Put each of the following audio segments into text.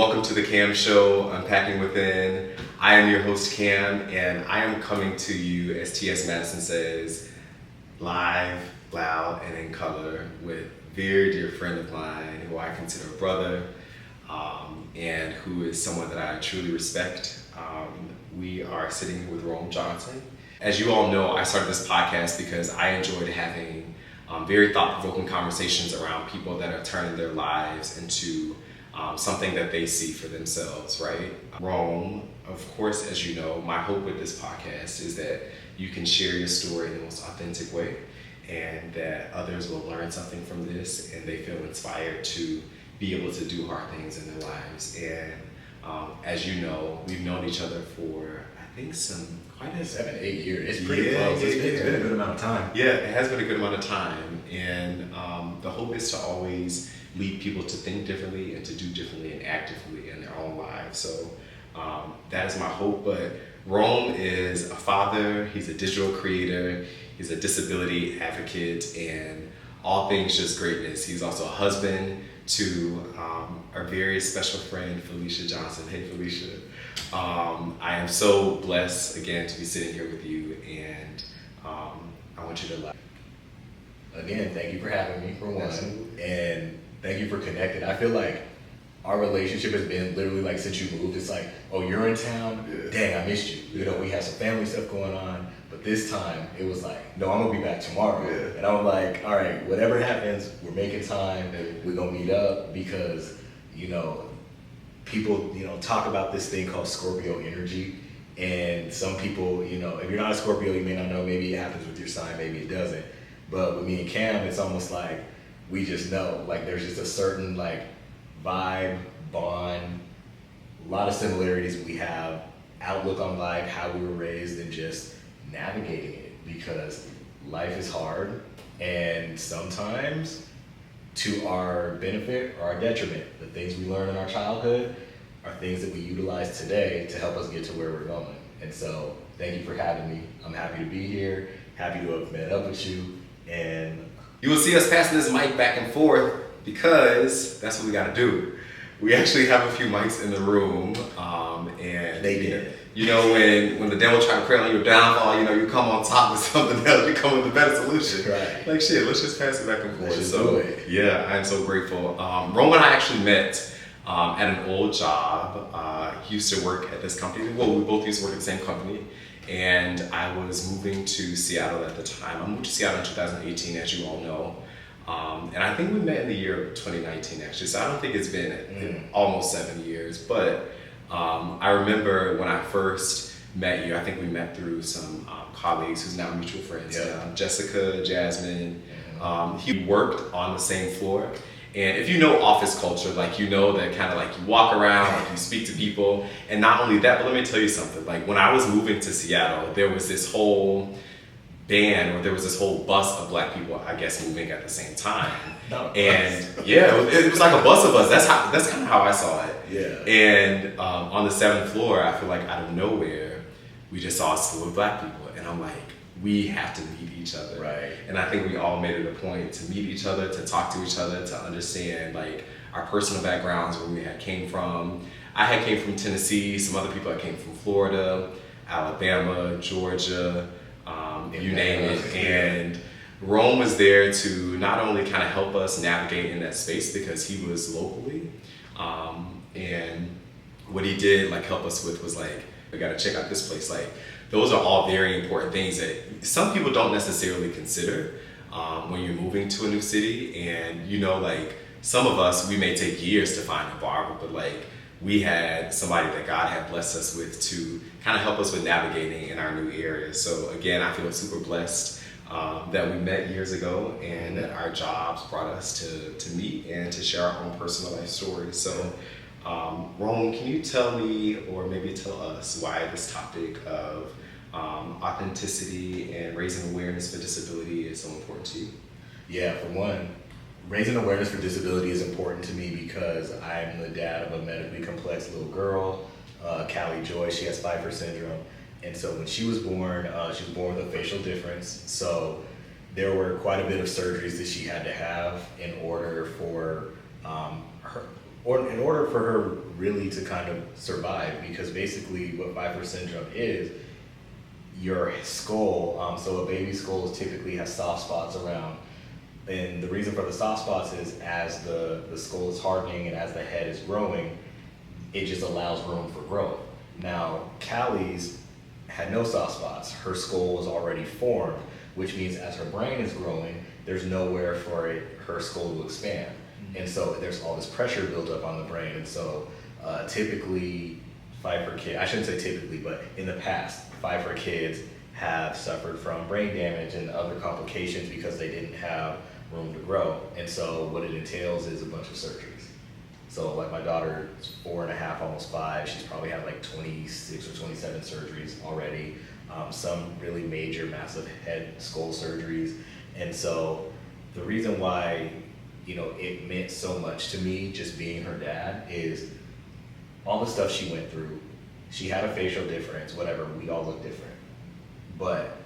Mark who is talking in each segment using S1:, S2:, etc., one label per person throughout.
S1: Welcome to the Cam Show, Unpacking Within. I am your host, Cam, and I am coming to you, as T.S. Madison says, live, loud, and in color with a very dear friend of mine who I consider a brother, and who is someone that I truly respect. We are sitting here with Rome Johnson. As you all know, I started this podcast because I enjoyed having very thought-provoking conversations around people that are turning their lives into something that they see for themselves, right? Rome, of course, as you know, my hope with this podcast is that you can share your story in the most authentic way and that others will learn something from this and they feel inspired to be able to do hard things in their lives. And as you know, we've known each other for, I think, quite
S2: 7-8 years. It's pretty close. It's been a good amount of time.
S1: Yeah, it has been a good amount of time. And the hope is to always lead people to think differently and to do differently and act differently in their own lives. So that is my hope. But Rome is a father, he's a digital creator, he's a disability advocate, and all things just greatness. He's also a husband to our very special friend, Felicia Johnson. Hey, Felicia. I am so blessed, again, to be sitting here with you, and I want you to laugh.
S2: Again, thank you for having me, for one.
S1: Absolutely.
S2: And thank you for connecting. I feel like our relationship has been literally like since you moved. It's like, oh, you're in town?
S1: Yeah.
S2: Dang, I missed you. You know, we have some family stuff going on. But this time, it was like, no, I'm going to be back tomorrow.
S1: Yeah.
S2: And I'm like, all right, whatever happens, we're making time. We're going to meet up because, you know, people, talk about this thing called Scorpio energy. And some people, if you're not a Scorpio, you may not know. Maybe it happens with your sign, maybe it doesn't. But with me and Cam, it's almost like we just know. Like there's just a certain like vibe, bond, a lot of similarities we have, outlook on life, how we were raised, and just navigating it. Because life is hard, and sometimes to our benefit or our detriment. The things we learn in our childhood are things that we utilize today to help us get to where we're going. And so thank you for having me. I'm happy to be here, happy to have met up with you. And
S1: You will see us passing this mic back and forth because that's what we got to do. We actually have a few mics in the room, and
S2: they did.
S1: When the devil try to create on your downfall, you come on top with something else. You come with a better solution.
S2: Right.
S1: Like shit, let's just pass it back and forth.
S2: Let's just do it.
S1: Yeah, I'm so grateful. Rome and I actually met at an old job. He used to work at this company. Well, we both used to work at the same company. And I was moving to Seattle at the time. I moved to Seattle in 2018, as you all know. And I think we met in the year of 2019, actually. So I don't think it's been almost 7 years. But I remember when I first met you, I think we met through some colleagues who's now mutual friends.
S2: Yeah.
S1: Jessica, Jasmine. He worked on the same floor. And if you know office culture, like you know that kind of like you walk around, like you speak to people, and not only that, but let me tell you something. Like when I was moving to Seattle, there was this whole band, or there was this whole bus of Black people, I guess, moving at the same time. And yeah, it was like a bus of us. That's kind of how I saw it.
S2: Yeah.
S1: And on the 7th floor, I feel like out of nowhere, we just saw a slew of Black people, and I'm like, we have to meet each other.
S2: Right.
S1: And I think we all made it a point to meet each other, to talk to each other, to understand like our personal backgrounds, where we came from. I had came from Tennessee, some other people had came from Florida, Alabama, Georgia, you name it. And Rome was there to not only kind of help us navigate in that space because he was locally, and what he did like help us with was like, we gotta check out this place. Like those are all very important things that some people don't necessarily consider when you're moving to a new city. And like some of us, we may take years to find a barber, but like we had somebody that God had blessed us with to kind of help us with navigating in our new areas. So again, I feel super blessed that we met years ago and that our jobs brought us to meet and to share our own personal life stories. So Rome, can you tell me, or maybe tell us, why this topic of authenticity and raising awareness for disability is so important to you?
S2: Yeah, for one, raising awareness for disability is important to me because I'm the dad of a medically complex little girl, Callie Joy. She has Pfeiffer Syndrome. And so when she was born with a facial difference. So there were quite a bit of surgeries that she had to have in order for her, or in order for her really to kind of survive, because basically what Pfeiffer Syndrome is, your skull, so a baby's skull typically has soft spots around. And the reason for the soft spots is as the skull is hardening and as the head is growing, it just allows room for growth. Now, Callie's had no soft spots. Her skull was already formed, which means as her brain is growing, there's nowhere for her skull to expand. And so there's all this pressure built up on the brain. And so typically, Pfeiffer kids, I shouldn't say typically, but in the past, Pfeiffer kids have suffered from brain damage and other complications because they didn't have room to grow. And so what it entails is a bunch of surgeries. So like my daughter is 4.5, almost 5. She's probably had like 26 or 27 surgeries already. Some really major, massive head skull surgeries. And so the reason why, you know, it meant so much to me just being her dad is all the stuff she went through. She had a facial difference, whatever, we all look different. But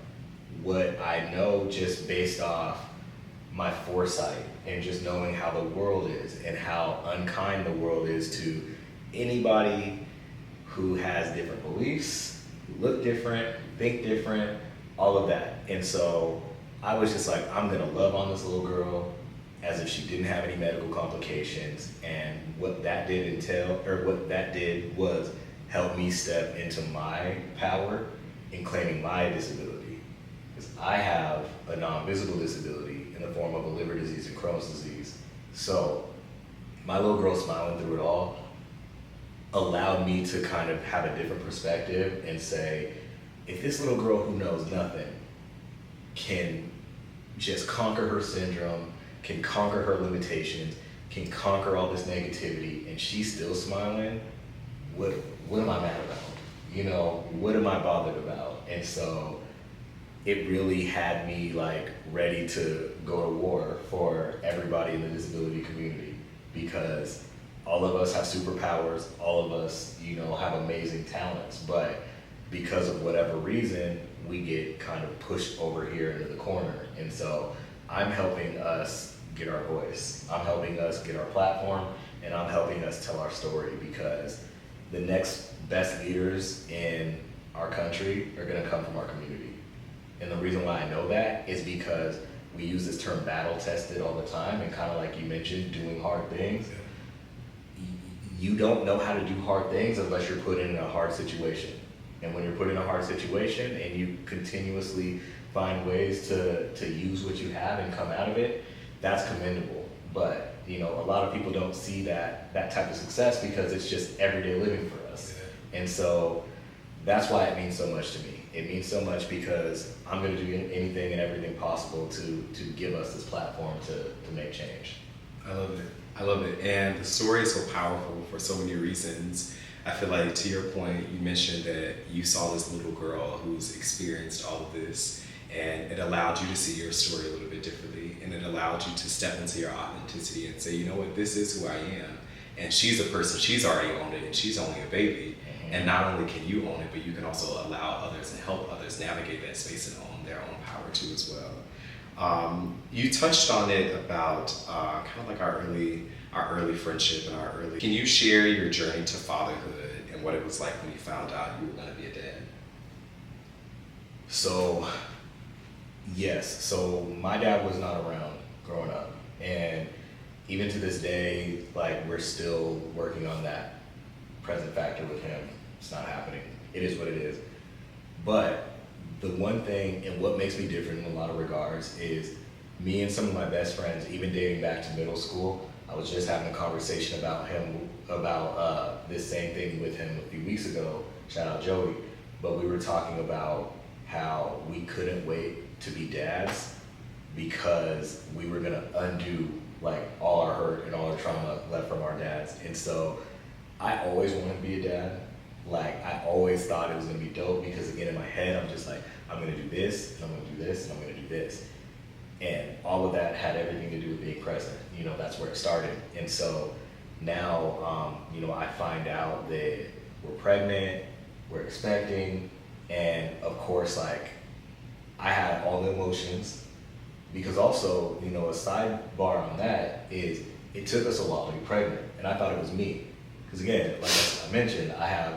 S2: what I know just based off my foresight and just knowing how the world is and how unkind the world is to anybody who has different beliefs, who look different, think different, all of that. And so I was just like, I'm gonna love on this little girl as if she didn't have any medical complications. And what that did was help me step into my power in claiming my disability. Because I have a non-visible disability in the form of a liver disease and Crohn's disease. So my little girl smiling through it all allowed me to kind of have a different perspective and say, if this little girl who knows nothing can just conquer her syndrome, can conquer her limitations, can conquer all this negativity, and she's still smiling, what am I mad about? You know, what am I bothered about? And so it really had me like ready to go to war for everybody in the disability community, because all of us have superpowers, all of us, you know, have amazing talents, but because of whatever reason, we get kind of pushed over here into the corner. And so I'm helping us get our voice. I'm helping us get our platform, and I'm helping us tell our story, because the next best leaders in our country are gonna come from our community. And the reason why I know that is because we use this term battle tested all the time, and kind of like you mentioned, doing hard things. You don't know how to do hard things unless you're put in a hard situation. And when you're put in a hard situation and you continuously find ways to use what you have and come out of it, that's commendable. But you know, a lot of people don't see that type of success because it's just everyday living for us. Yeah. And so that's why it means so much to me. It means so much because I'm gonna do anything and everything possible to give us this platform to make change.
S1: I love it. I love it. And the story is so powerful for so many reasons. I feel like, to your point, you mentioned that you saw this little girl who's experienced all of this, and it allowed you to see your story a little bit differently, and it allowed you to step into your authenticity and say, you know what, this is who I am. And she's a person, she's already owned it, and she's only a baby. Mm-hmm. And not only can you own it, but you can also allow others and help others navigate that space and own their own power too as well. You touched on it about kind of like our early friendship and our early. Can you share your journey to fatherhood and what it was like when you found out you were going to be a dad?
S2: So, yes. So my dad was not around growing up, and even to this day, like, we're still working on that present factor with him. It's not happening. It is what it is. But the one thing, and what makes me different in a lot of regards, is me and some of my best friends, even dating back to middle school. I was just having a conversation about this same thing with him a few weeks ago. Shout out Joey. But we were talking about how we couldn't wait to be dads because we were gonna undo like all our hurt and all our trauma left from our dads. And so I always wanted to be a dad. Like, I always thought it was gonna be dope because, again, in my head, I'm just like, I'm gonna do this, and I'm gonna do this, and I'm gonna do this. And all of that had everything to do with being present. You know, that's where it started. And so now, you know, I find out that we're pregnant, we're expecting, and of course, like, I had all the emotions, because also, you know, a sidebar on that is it took us a while to be pregnant, and I thought it was me. Because again, like I mentioned, I have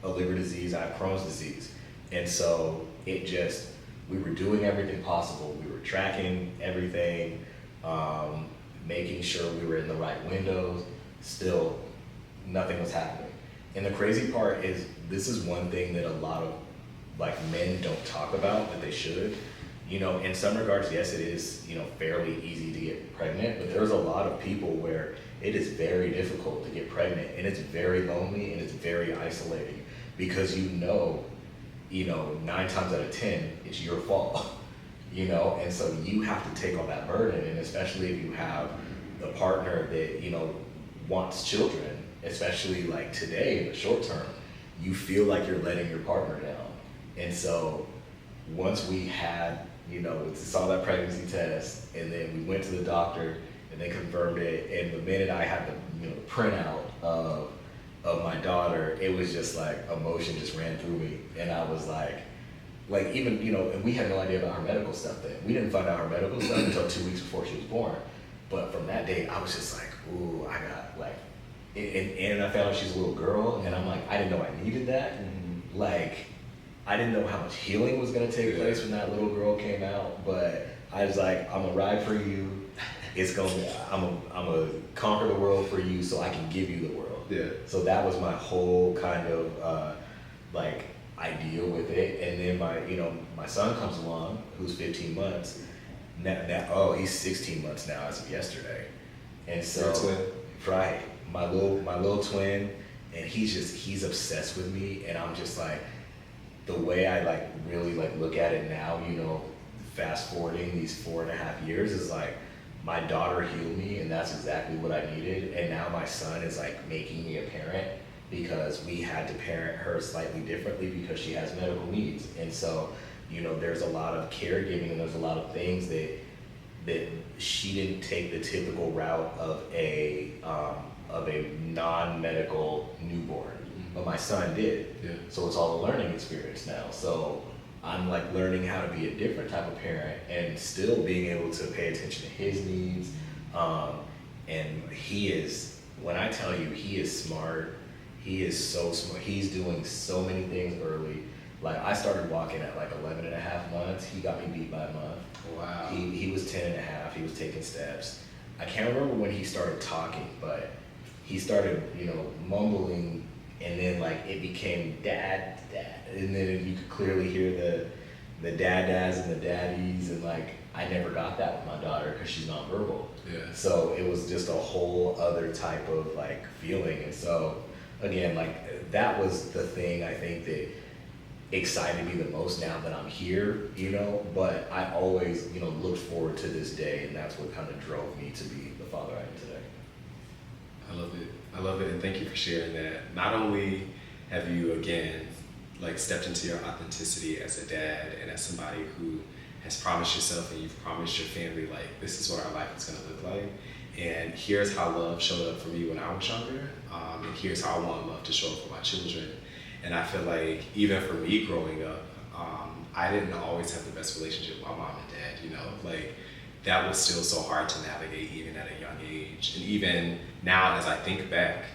S2: a liver disease, I have Crohn's disease. And so we were doing everything possible. We were tracking everything, making sure we were in the right windows. Still, nothing was happening. And the crazy part is, this is one thing that a lot of like men don't talk about that they should. You know, in some regards, yes, it is, you know, fairly easy to get pregnant, but there's a lot of people where it is very difficult to get pregnant, and it's very lonely and it's very isolating, because you know, 9 times out of 10, it's your fault, you know, and so you have to take on that burden. And especially if you have a partner that, you know, wants children, especially like today in the short term, you feel like you're letting your partner down. And so once we had, you know, we saw that pregnancy test, and then we went to the doctor and they confirmed it, and the minute I had the, you know, printout of my daughter, it was just like emotion just ran through me. And I was like even, you know, and we had no idea about her medical stuff then. We didn't find out her medical stuff until 2 weeks before she was born. But from that day, I was just like, ooh, I got like, and I found out she's a little girl, and I'm like, I didn't know I needed that. Mm-hmm. Like, I didn't know how much healing was gonna take place when that little girl came out, but I was like, I'm gonna ride for you. It's gonna be, I'm gonna conquer the world for you so I can give you the world. Yeah. So that was my whole kind of like idea with it. And then my son comes along, who's 15 months. Now he's 16 months now as of yesterday. And so, your twin. Right, my little twin, and he's obsessed with me, and I'm just like, the way I like really like look at it now, you know, fast forwarding these 4.5 years, is like, my daughter healed me, and that's exactly what I needed. And now my son is like making me a parent, because we had to parent her slightly differently because she has medical needs. And so, you know, there's a lot of caregiving, and there's a lot of things that she didn't take the typical route of a non-medical newborn, but my son did. Yeah. So it's all a learning experience now. So I'm like learning how to be a different type of parent, and still being able to pay attention to his needs. And he is, when I tell you, he is smart. He is so smart. He's doing so many things early. Like, I started walking at like 11 and a half months. He got me beat by a month. Wow. He was 10 and a half. He was taking steps. I can't remember when he started talking, but he started, you know, mumbling, and then like it became dad, and then you could clearly hear the dads and the daddies, and like I never got that with my daughter because she's nonverbal. Yeah. So it was just a whole other type of like feeling. And so again, like that was the thing I think that excited me the most now that I'm here, you know, but I always, you know, looked forward to this day, and that's what kind of drove me to be the father I am today.
S1: I love it, and thank you for sharing that. Not only have you, again, like stepped into your authenticity as a dad and as somebody who has promised yourself and you've promised your family, like, this is what our life is gonna look like, and here's how love showed up for me when I was younger, and here's how I want love to show up for my children. And I feel like even for me growing up, I didn't always have the best relationship with my mom and dad, you know, like that was still so hard to navigate even at a young age. And even now as I think back,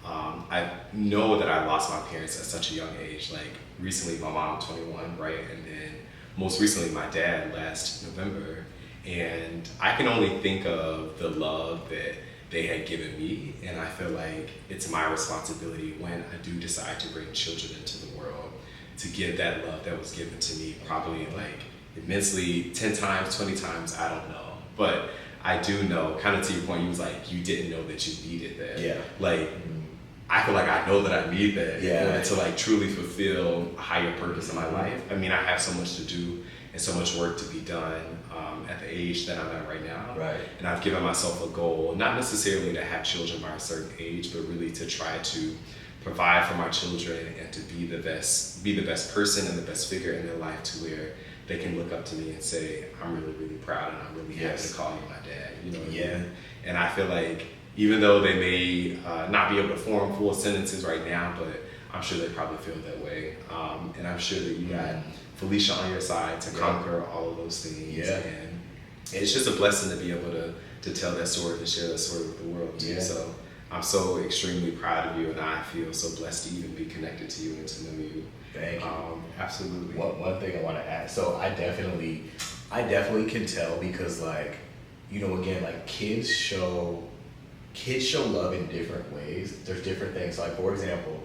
S1: I know that I lost my parents at such a young age. Like recently my mom, 21, right? And then most recently my dad last November. And I can only think of the love that they had given me, and I feel like it's my responsibility when I do decide to bring children into the world to give that love that was given to me, probably like immensely 10 times, 20 times, I don't know. But I do know, kind of to your point, you was like, you didn't know that you needed that. Yeah. Like, I feel like I know that I need that in order to like truly fulfill a higher purpose in my life. I mean, I have so much to do and so much work to be done at the age that I'm at right now. Right. And I've given myself a goal, not necessarily to have children by a certain age, but really to try to provide for my children and to be the best person and the best figure in their life, to where they can look up to me and say, I'm really, really proud, and I'm really happy to call you my dad. You know what I mean? And I feel like even though they may not be able to form full sentences right now, but I'm sure they probably feel that way. And I'm sure that you got Felicia on your side to conquer all of those things. Yeah. And it's just a blessing to be able to tell that story, to share that story with the world too.
S2: Yeah.
S1: So I'm so extremely proud of you, and I feel so blessed to even be connected to you and to know you.
S2: Thank you.
S1: Absolutely.
S2: One thing I want to add. So I definitely can tell because like, you know, again, like kids show love in different ways. There's different things. Like for example,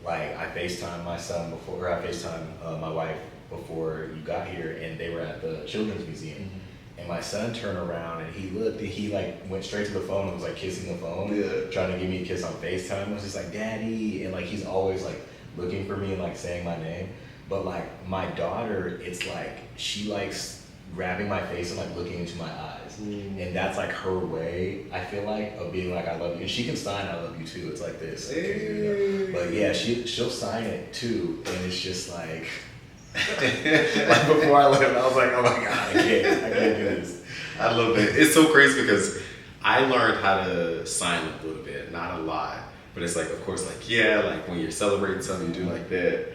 S2: like I FaceTimed my son before, or I FaceTimed my wife before you got here, and they were at the Children's Museum.
S1: Mm-hmm.
S2: And my son turned around and he looked and he like went straight to the phone and was like kissing the phone, trying to give me a kiss on FaceTime. I was just like, Daddy, and like he's always like looking for me and like saying my name. But like my daughter, it's like she likes grabbing my face and like looking into my eyes. And that's like her way, I feel like, of being like I love you. And she can sign I love you too. It's like this.
S1: Hey.
S2: But yeah, she'll sign it too, and it's just like like before I left, I was like, oh my God, I can't do this.
S1: I love it. It's so crazy because I learned how to sign a little bit, not a lot, but it's like, of course, like, yeah, like when you're celebrating something, you do like that.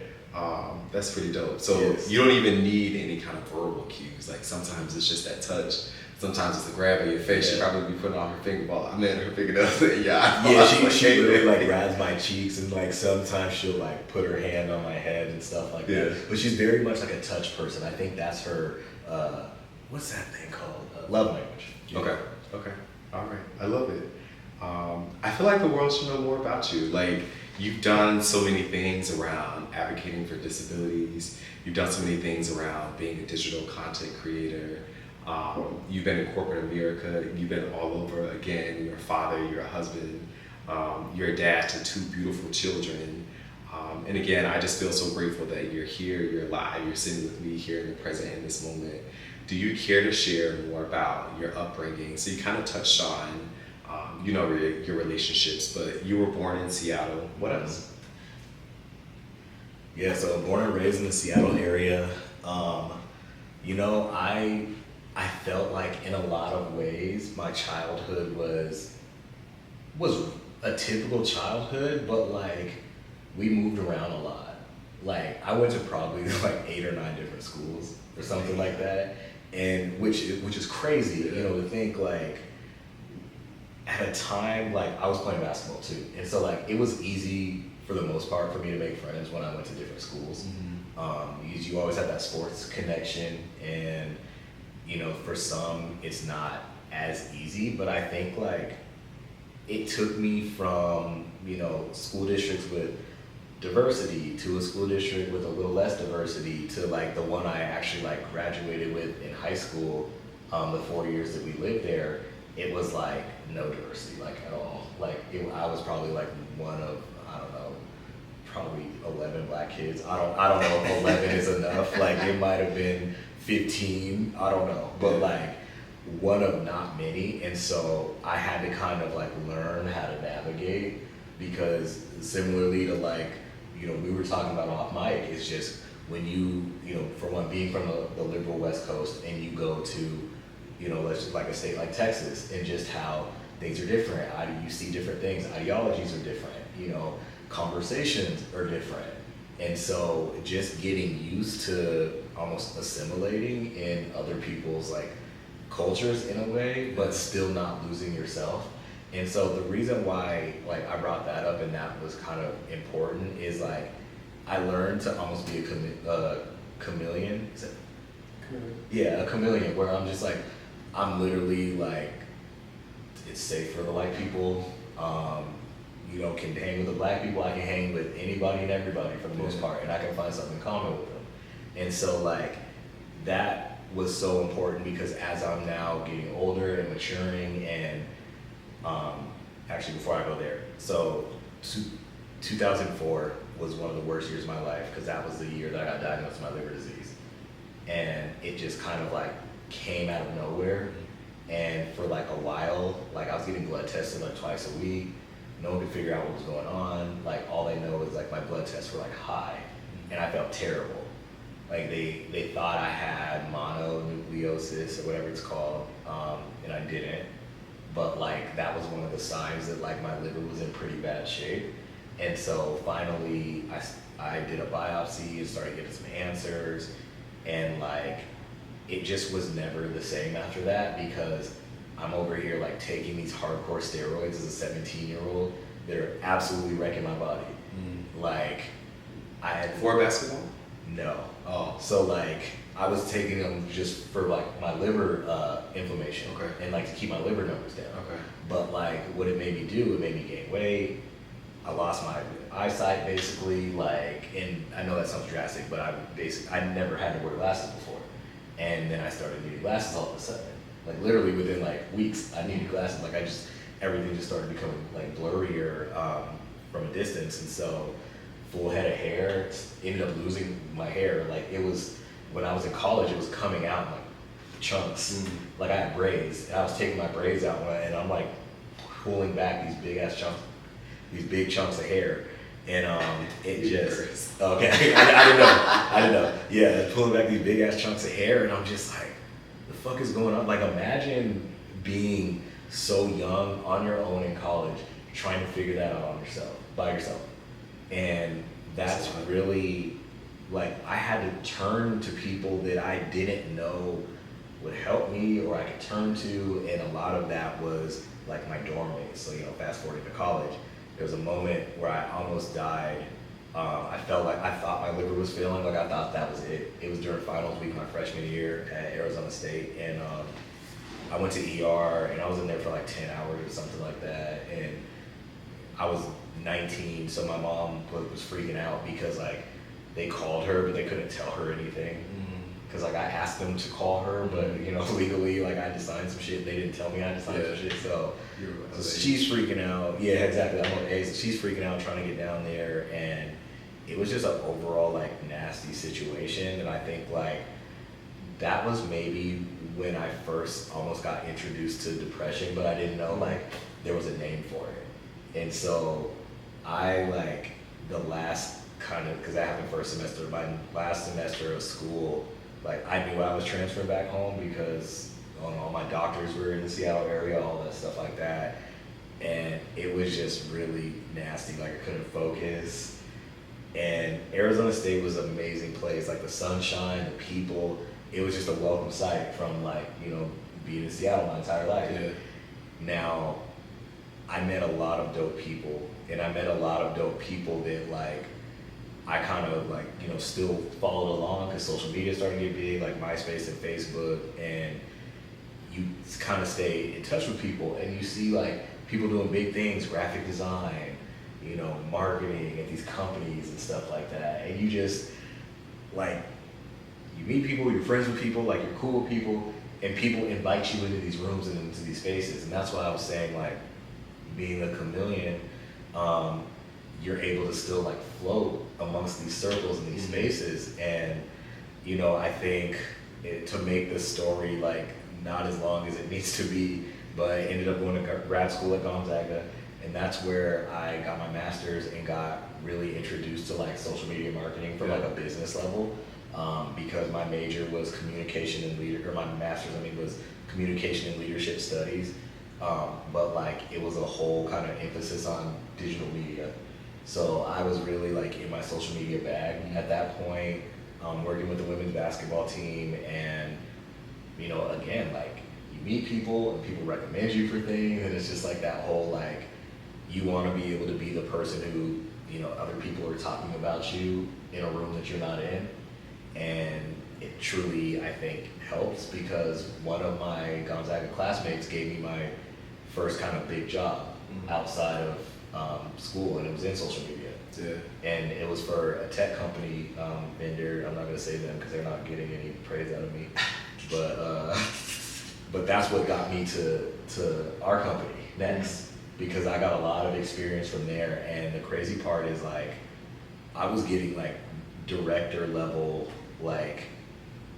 S1: That's pretty dope. So
S2: Yes.
S1: you don't even need any kind of verbal cues. Like sometimes it's just that touch. Sometimes it's a grab of your face.
S2: Yeah.
S1: She probably be putting on her finger ball. I mean, her fingernails.
S2: Yeah, she really like grabs my cheeks, and like sometimes she'll like put her hand on my head and stuff like
S1: Yeah.
S2: that. But she's very much like a touch person. I think that's her, what's that thing called? Love language.
S1: Okay. All right. I love it. I feel like the world should know more about you. Like, you've done so many things around advocating for disabilities. You've done so many things around being a digital content creator. You've been in corporate America. You've been all over. Again, you're a father, you're a husband, you're a dad to two beautiful children. And again, I just feel so grateful that you're here, you're alive, you're sitting with me here in the present in this moment. Do you care to share more about your upbringing? So you kind of touched on, your relationships, but you were born in Seattle. What else?
S2: Yeah, so born and raised in the Seattle area. I felt like in a lot of ways my childhood was a typical childhood, but like we moved around a lot. Like I went to probably like 8 or 9 different schools or something like that, and which is crazy, to think like at a time like I was playing basketball too, and so like it was easy for the most part for me to make friends when I went to different schools. Because you always have that sports connection, and for some it's not as easy, but I think like it took me from school districts with diversity to a school district with a little less diversity to like the one I actually like graduated with in high school. The 4 years that we lived there, it was like no diversity like at all. Like I was probably like one of, I don't know, probably 11 black kids. I don't know if 11 is enough. Like it might have been 15. I don't know, but like one of not many. And so I had to kind of like learn how to navigate, because similarly to like we were talking about off mic, it's just when for one, being from the liberal West Coast, and you go to let's just like a state like Texas, and just how things are different. You see different things. Ideologies are different. Conversations are different. And so just getting used to almost assimilating in other people's like cultures in a way, but still not losing yourself. And so the reason why like I brought that up and that was kind of important is like I learned to almost be a chameleon. Is it?
S1: Chameleon.
S2: Yeah, a chameleon, where I'm just like, I'm literally like, it's safe for the white people. Can hang with the black people. I can hang with anybody and everybody for the most part, and I can find something in common with them. And so like that was so important, because as I'm now getting older and maturing, and actually before I go there, so 2004 was one of the worst years of my life, because that was the year that I got diagnosed with my liver disease, and it just kind of like came out of nowhere. And for like a while, like I was getting blood tested like twice a week. No one could figure out what was going on. Like all they know is like my blood tests were like high, and I felt terrible. Like they thought I had mononucleosis or whatever it's called, and I didn't. But like that was one of the signs that like my liver was in pretty bad shape. And so finally I did a biopsy and started getting some answers, and like it just was never the same after that, because I'm over here like taking these hardcore steroids as a 17-year-old that are absolutely wrecking my body. Like, I had
S1: For basketball?
S2: no.
S1: Oh.
S2: So like I was taking them just for like my liver inflammation,
S1: Okay.
S2: and like to keep my liver numbers down.
S1: Okay.
S2: But like what it made me do, it made me gain weight. I lost my eyesight basically, like, and I know that sounds drastic, but I never had to wear glasses before. And then I started needing glasses all of a sudden. Like literally within like weeks, I needed glasses. Like everything just started becoming like blurrier from a distance. And so full head of hair, ended up losing my hair. Like it was, when I was in college, it was coming out in like chunks. Like I had braids, and I was taking my braids out and I'm like pulling back these big ass chunks, these big chunks of hair. And it just, okay, I didn't know. Yeah, pulling back these big ass chunks of hair, and I'm just like, the fuck is going on? Like imagine being so young on your own in college, trying to figure that out on yourself, by yourself. And that's really, like, I had to turn to people that I didn't know would help me or I could turn to, and a lot of that was like my dorm mates. So, fast forwarding to college, there was a moment where I almost died. I felt like I thought my liver was failing, like I thought that was it. It was during finals week my freshman year at Arizona State, and I went to ER, and I was in there for like 10 hours or something like that, and I was 19, so my mom was freaking out because like they called her, but they couldn't tell her anything. Because like I asked them to call her, but legally, like I had to sign some shit. They didn't tell me I had to sign some shit, so she's freaking out. Yeah, exactly. I'm on A, so she's freaking out trying to get down there, and it was just an overall like nasty situation. And I think like that was maybe when I first almost got introduced to depression, but I didn't know like there was a name for it. And so I like the last kind of, because I happened first semester, my last semester of school, like I knew I was transferring back home because all my doctors were in the Seattle area, all that stuff like that. And it was just really nasty, like I couldn't focus. And Arizona State was an amazing place, like the sunshine, the people, it was just a welcome sight from like, being in Seattle my entire life.
S1: Yeah.
S2: Now, I met a lot of dope people, and I met a lot of dope people that like, I kind of like, still followed along because social media started to get big, like MySpace and Facebook, and you kind of stay in touch with people, and you see like people doing big things, graphic design, marketing at these companies and stuff like that, and you just like, you meet people, you're friends with people, like you're cool with people, and people invite you into these rooms and into these spaces. And that's why I was saying like, being a chameleon, you're able to still like float amongst these circles and these spaces. And I think to make this story like not as long as it needs to be, but I ended up going to grad school at Gonzaga, and that's where I got my master's and got really introduced to like social media marketing from like a business level, because my major was communication and my master's was communication and leadership studies. But like it was a whole kind of emphasis on digital media. So I was really like in my social media bag at that point, working with the women's basketball team. And, again, like you meet people and people recommend you for things, and it's just like that whole like, you want to be able to be the person who, other people are talking about you in a room that you're not in. And it truly, I think, helps, because one of my Gonzaga classmates gave me my first kind of big job outside of school, and it was in social media. Yeah. And it was for a tech company vendor. I'm not going to say them because they're not getting any praise out of me. But that's what got me to our company next, because I got a lot of experience from there. And the crazy part is like, I was getting like director level, like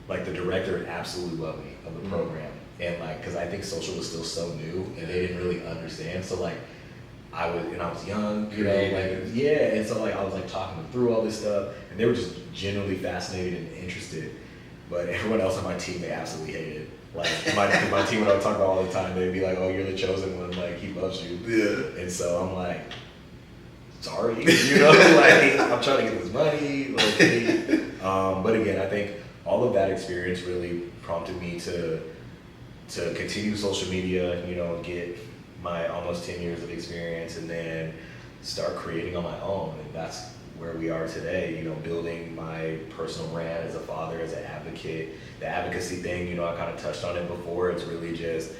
S2: the director absolutely loved me of the program. And like, because I think social was still so new and they didn't really understand. So like, I was young, and so like I was like talking them through all this stuff, and they were just genuinely fascinated and interested. But everyone else on my team, they absolutely hated. Like my team, when I would talk about all the time, they'd be like, "Oh, you're the chosen one. Like he loves you." Yeah. And so I'm like, sorry, like I'm trying to get this money. Like, but again, I think all of that experience really prompted me to continue social media, you know, get my almost 10 years of experience, and then start creating on my own. And that's where we are today, you know, building my personal brand as a father, as an advocate. The advocacy thing, you know, I kind of touched on it before. It's really just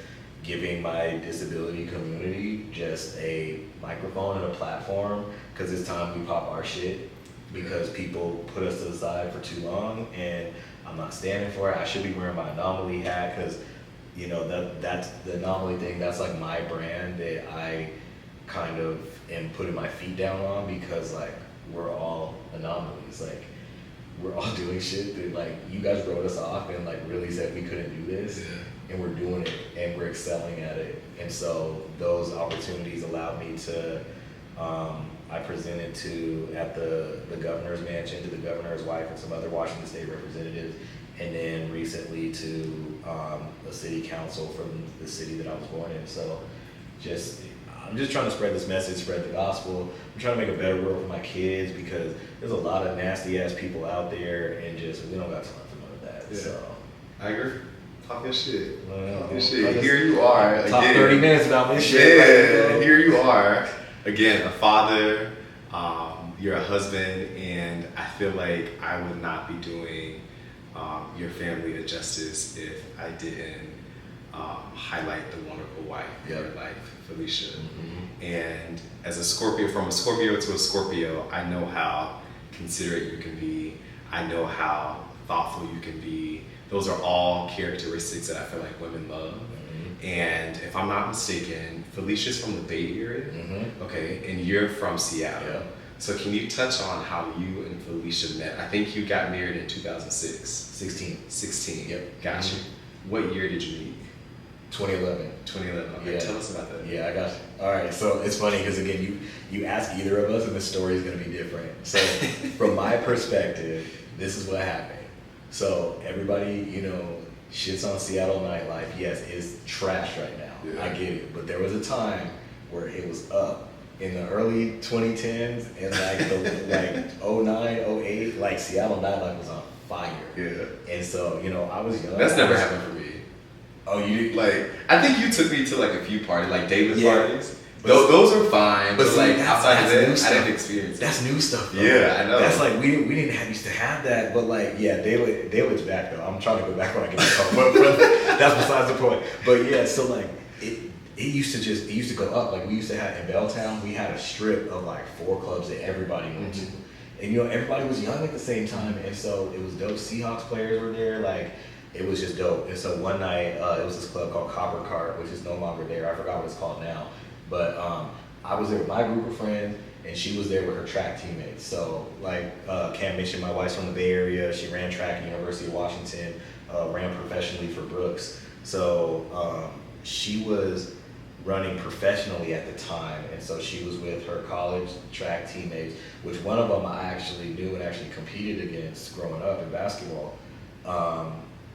S2: giving my disability community just a microphone and a platform, because it's time we pop our shit, because people put us to the side for too long, and I'm not standing for it. I should be wearing my anomaly hat, because, you know, that's the anomaly thing. That's like my brand that I kind of am putting my feet down on, because like we're all anomalies. Like we're all doing shit that like you guys wrote us off and like really said we couldn't do this, and we're doing it and we're excelling at it. And so those opportunities allowed me to, I presented at the governor's mansion, to the governor's wife and some other Washington State representatives, and then recently to a city council from the city that I was born in. So I'm just trying to spread this message, spread the gospel. I'm trying to make a better world for my kids, because there's a lot of nasty ass people out there, and just we don't got time for none of that.
S1: Yeah.
S2: So
S1: I agree. Talk your shit.
S2: Talk
S1: your shit. Here you are.
S2: Talk
S1: again.
S2: 30 minutes about this shit.
S1: Yeah, here you are. Again, a father, you're a husband, and I feel like I would not be doing your family a justice if I didn't highlight the wonderful wife in your life, Felicia. Mm-hmm. And as a Scorpio, from a Scorpio to a Scorpio, I know how considerate you can be. I know how thoughtful you can be. Those are all characteristics that I feel like women love. Mm-hmm. And if I'm not mistaken, Felicia's from the Bay Area, mm-hmm. okay, and you're from Seattle. Yeah. So can you touch on how you and Felicia met? I think you got married in 2006. 16. Yep. Got mm-hmm. you. What year did you meet?
S2: 2011.
S1: 2011. Okay, yeah. Tell us about that.
S2: Yeah, I got you. All right, so it's funny because again, you ask either of us and the story is going to be different. So from my perspective, this is what happened. So everybody, you know, shits on Seattle nightlife. Yes, it's trash right now. Yeah. I get it. But there was a time where it was up. In the early 2010s and like the 09, 08, like Seattle nightlife was on fire. Yeah. And so, you know, I was young.
S1: That's never happened for me.
S2: Oh, you did?
S1: Like, I think you took me to like a few parties, like Davis parties. Those are fine, but like outside of that, I didn't experience it.
S2: That's new stuff, though.
S1: Yeah, I know.
S2: That's like, we didn't used to have that, but like, yeah, David's back though. I'm trying to go back when I get back home, but that's besides the point. But yeah, so like, it used to go up. Like we used to have in Belltown, we had a strip of like 4 clubs that everybody went mm-hmm. to. And you know, everybody was young at the same time, and so it was dope. Seahawks players were there, like it was just dope. And so one night, it was this club called Copper Cart, which is no longer there. I forgot what it's called now. But I was there with my group of friends, and she was there with her track teammates. So like Cam mentioned, my wife's from the Bay Area. She ran track at University of Washington, ran professionally for Brooks. So she was running professionally at the time, and so she was with her college track teammates, which one of them I actually knew and actually competed against growing up in basketball.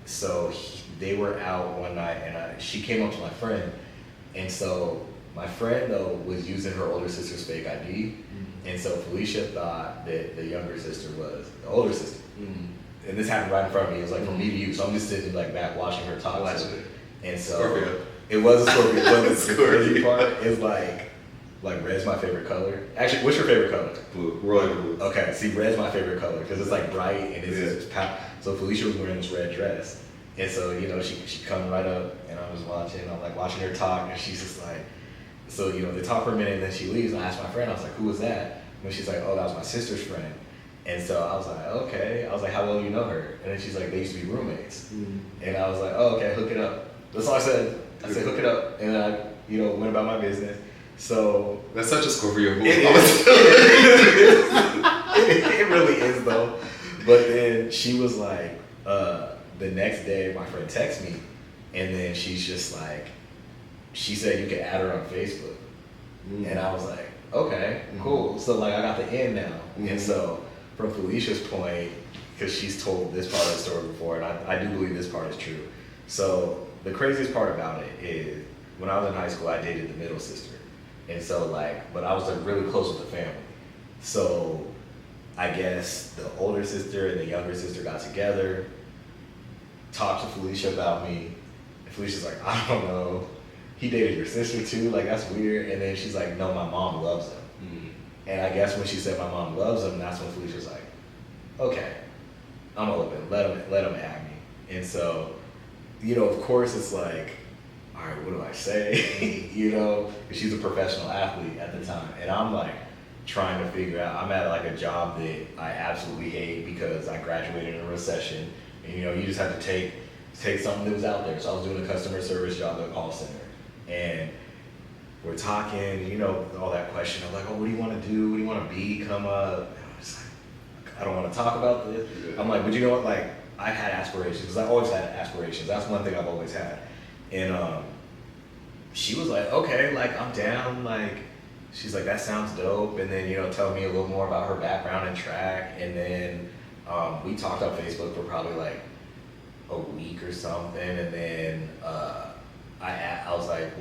S2: So they were out one night, and she came up to my friend, and so my friend though was using her older sister's fake ID, mm-hmm. and so Felicia thought that the younger sister was the older sister, mm-hmm. and this happened right in front of me. It was like from me to you, so I'm just sitting like back watching her talk. And so Scorpio. It was a Scorpio. But the crazy part is like red's my favorite color. Actually, what's your favorite color?
S1: Blue. Royal blue.
S2: Okay, see, red's my favorite color because it's like bright and it's so Felicia was wearing this red dress, and so you know she come right up, and I was watching. I'm like watching her talk, and she's just like, so you know they talk for a minute, and then she leaves. And I asked my friend, I was like, who was that? And she's like, oh, that was my sister's friend. And so I was like, okay. I was like, how well do you know her? And then she's like, they used to be roommates. Mm-hmm. And I was like, oh, okay, hook it up. That's all I said. I said, hook it up, and I, you know, went about my business. So
S1: that's such a Scorpio move.
S2: It really is though. But then she was like, the next day, my friend texted me, and then she's just like, she said you can add her on Facebook, and I was like, okay, cool. So like I got the end now, and so from Felicia's point, because she's told this part of the story before, and I do believe this part is true. So the craziest part about it is when I was in high school, I dated the middle sister. And so like, but I was like really close with the family. So I guess the older sister and the younger sister got together, talked to Felicia about me. And Felicia's like, I don't know. He dated your sister too? Like, that's weird. And then she's like, no, my mom loves him. And I guess when she said my mom loves him, that's when Felicia's like, okay, I'm open. Let him at me. And so, you know, of course it's like, all right, what do I say? You know, 'cause she's a professional athlete at the time. And I'm like trying to figure out, I'm at like a job that I absolutely hate because I graduated in a recession. And, you know, you just have to take something that was out there. So I was doing a customer service job at a call center. And we're talking, you know, all that question of like, oh, what do you want to do? What do you want to become? And I'm just like, I don't want to talk about this. Yeah. I'm like, but you know what? Like, I've had aspirations because I've always had aspirations. That's one thing I've always had. And she was like, okay, like, I'm down. Like, she's like, that sounds dope. And then, you know, tell me a little more about her background in track. And then we talked on Facebook for probably like a week or something. And then I was like,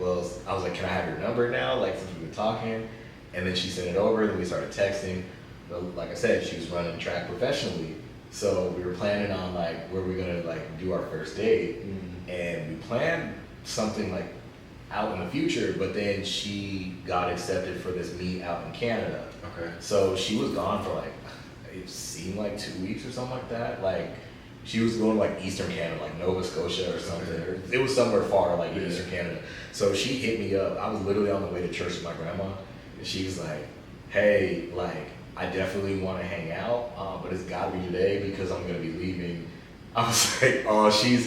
S2: can I have your number now? Like, since we were talking. And then she sent it over, then we started texting. But like I said, she was running track professionally. So we were planning on like, where we're gonna like do our first date. And we planned something like out in the future, but then she got accepted for this meet out in Canada.
S1: Okay.
S2: So she was gone for like, it seemed like 2 weeks or something like that. Like, she was going to like Eastern Canada, like Nova Scotia or something. Okay. It was somewhere far, like in Eastern Canada. So she hit me up. I was literally on the way to church with my grandma. And she's like, hey, like, I definitely want to hang out, but it's got to be today because I'm going to be leaving. I was like, oh, she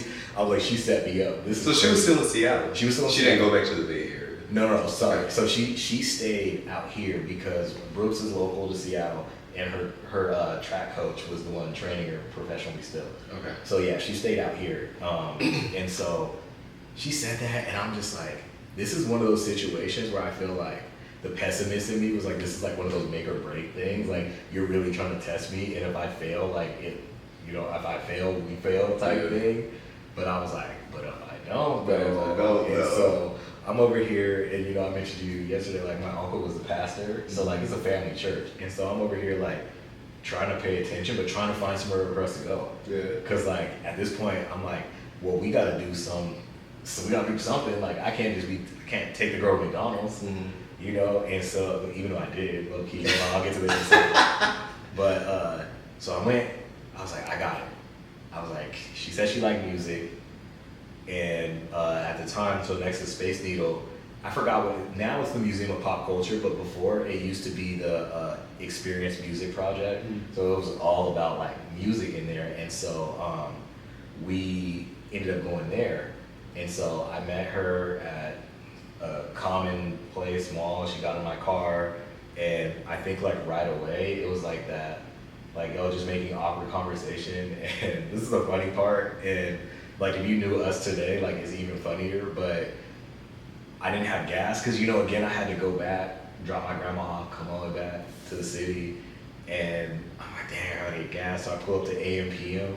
S2: set me up.
S1: So she was still in Seattle?
S2: She was still in
S1: Seattle. She didn't go back to the Bay Area?
S2: No, sorry. So she stayed out here because Brooks is local to Seattle. And her track coach was the one training her professionally still. Okay. So yeah, she stayed out here. And so she said that, and I'm just like, this is one of those situations where I feel like the pessimist in me was like, this is like one of those make or break things. Like, you're really trying to test me, and if I fail, like if I fail, we fail type thing. But I was like, but if I don't, so I'm over here, and you know, I mentioned to you yesterday, like my uncle was the pastor, so like it's a family church, and so I'm over here like trying to pay attention, but trying to find somewhere for us to go. Yeah. Cause like at this point, I'm like, well, we gotta do something. Like I can't take the girl to McDonald's, you know. And so even though I did, low key, I'll get to this in a second. But so I went. I was like, I got it. I was like, she said she liked music. And at the time, so next to Space Needle, I forgot what, now it's the Museum of Pop Culture, but before it used to be the Experience Music Project. So it was all about like music in there. And so we ended up going there. And so I met her at a common place, mall. She got in my car. And I think like right away, it was like that, like, I was just making awkward conversation. And this is the funny part. And like, if you knew us today, like, it's even funnier, but I didn't have gas, because, you know, again, I had to go back, drop my grandma off, come all the way back to the city, and I'm like, dang, I gotta get gas, so I pull up to AM/PM,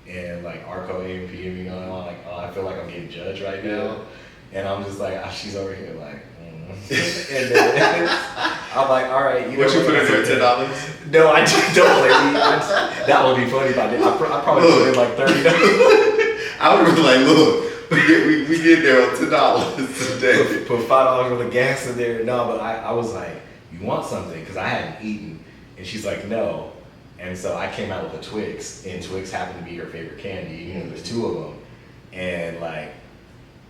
S2: and, like, Arco AM/PM, you know, and I'm like, oh, I feel like I'm getting judged right now, and I'm just like, she's over here, like, and then I'm like, all right, you know.
S1: What you put in there, $10?
S2: No, I just don't play me. That would be funny if I did. I probably put in like $30.
S1: I would be like, look, we get there on $10 a day.
S2: Put $5 worth of gas in there. No, but I was like, you want something? Because I hadn't eaten. And she's like, no. And so I came out with a Twix, and Twix happened to be her favorite candy. You know, there's 2 of them. And like,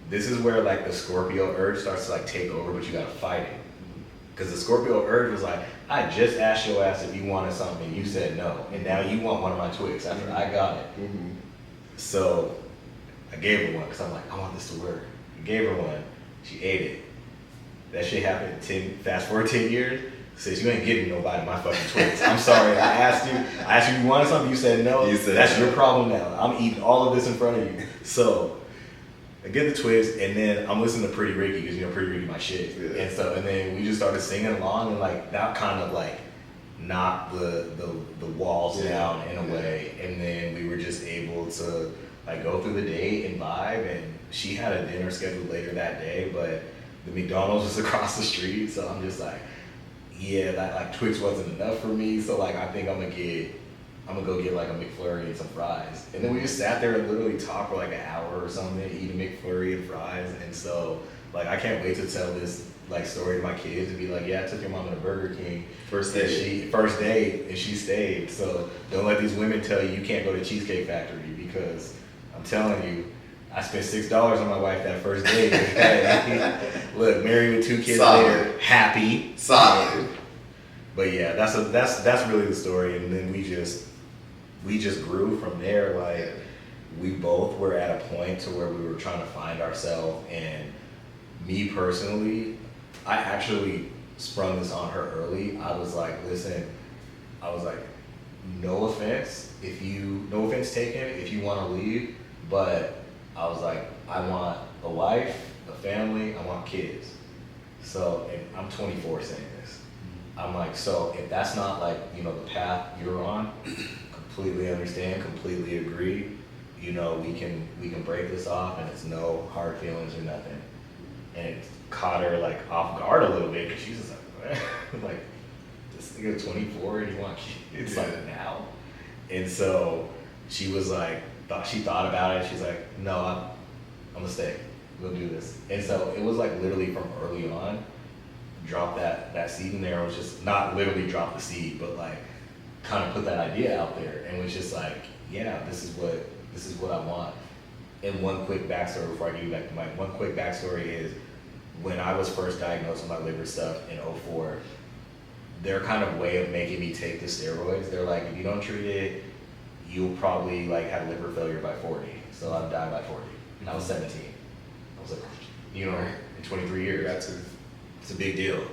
S2: this is where like the Scorpio urge starts to like take over, but you gotta fight it. Because the Scorpio urge was like, I just asked your ass if you wanted something and you said no. And now you want one of my Twix after I got it. So I gave her one because I'm like, I want this to work. I gave her one. She ate it. That shit happened fast forward 10 years. Says, you ain't getting nobody my fucking Twix. I'm sorry. I asked you if you wanted something, you said no. That's your problem now. I'm eating all of this in front of you. So I get the Twix, and then I'm listening to Pretty Ricky, because, you know, Pretty Ricky my shit. Yeah. And then we just started singing along, and like that kind of like knocked the walls down in a way. And then we were just able to like go through the day and vibe. And she had a dinner scheduled later that day, but the McDonald's was across the street. So I'm just like, yeah, that like Twix wasn't enough for me. So like I think I'm gonna get I'm gonna go get like a McFlurry and some fries. And then we just sat there and literally talked for like an hour or something, eat a McFlurry and fries. And so like I can't wait to tell this like story to my kids and be like, yeah, I took your mom to Burger King.
S1: First date
S2: And she stayed. So don't let these women tell you can't go to Cheesecake Factory, because I'm telling you, I spent $6 on my wife that first date. Look, married with 2 kids later, happy.
S1: Solid.
S2: But yeah, that's really the story. And then we just grew from there. Like we both were at a point to where we were trying to find ourselves. And me personally, I actually sprung this on her early. I was like, listen, no offense taken if you want to leave, but I was like, I want a wife, a family, I want kids. So, and I'm 24 saying this. I'm like, so if that's not like, the path you're on, completely understand, completely agree. We can break this off, and it's no hard feelings or nothing. And it caught her like off guard a little bit, because she's just like, what? Like, this nigga 24 and you want kids like now? And so she was like, she thought about it. She's like, no, I'm gonna stay. We'll do this. And so it was like literally from early on, drop that seed in there. It was just not literally drop the seed, but like kind of put that idea out there, and was just like, yeah, this is what I want. And one quick backstory before I give you back to Mike. One quick backstory is when I was first diagnosed with my liver stuff in 2004, their kind of way of making me take the steroids, they're like, if you don't treat it, you'll probably like have liver failure by 40. So I'd die by 40. And I was 17. I was like, in 23 years. It's a big deal.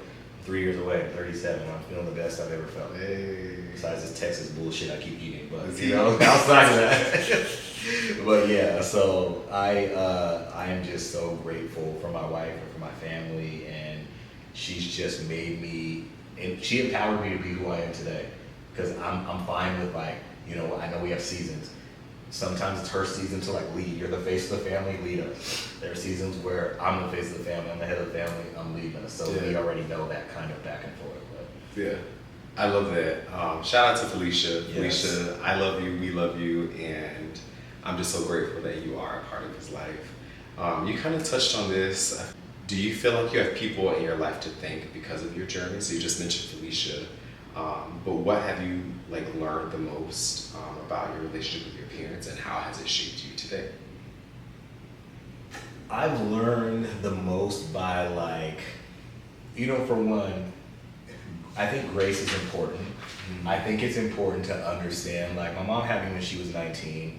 S2: 3 years away, I'm 37. I'm feeling the best I've ever felt.
S1: Hey.
S2: Besides this Texas bullshit I keep eating, but outside of that. But yeah, so I am just so grateful for my wife and for my family, and she's just made me, and she empowered me to be who I am today. Because I'm fine with like, I know we have seasons. Sometimes it's her season to like lead. You're the face of the family, lead us. There are seasons where I'm the face of the family, I'm the head of the family, I'm leading us. So we already know that kind of back and forth. But.
S1: Yeah, I love that. Shout out to Felicia.
S2: Yes.
S1: Felicia, I love you, we love you, and I'm just so grateful that you are a part of his life. You kind of touched on this. Do you feel like you have people in your life to thank because of your journey? So you just mentioned Felicia. But what have you learned the most about your relationship with your parents, and how has it shaped you today?
S2: I've learned the most by for one, I think grace is important. Mm-hmm. I think it's important to understand, my mom had me when she was 19,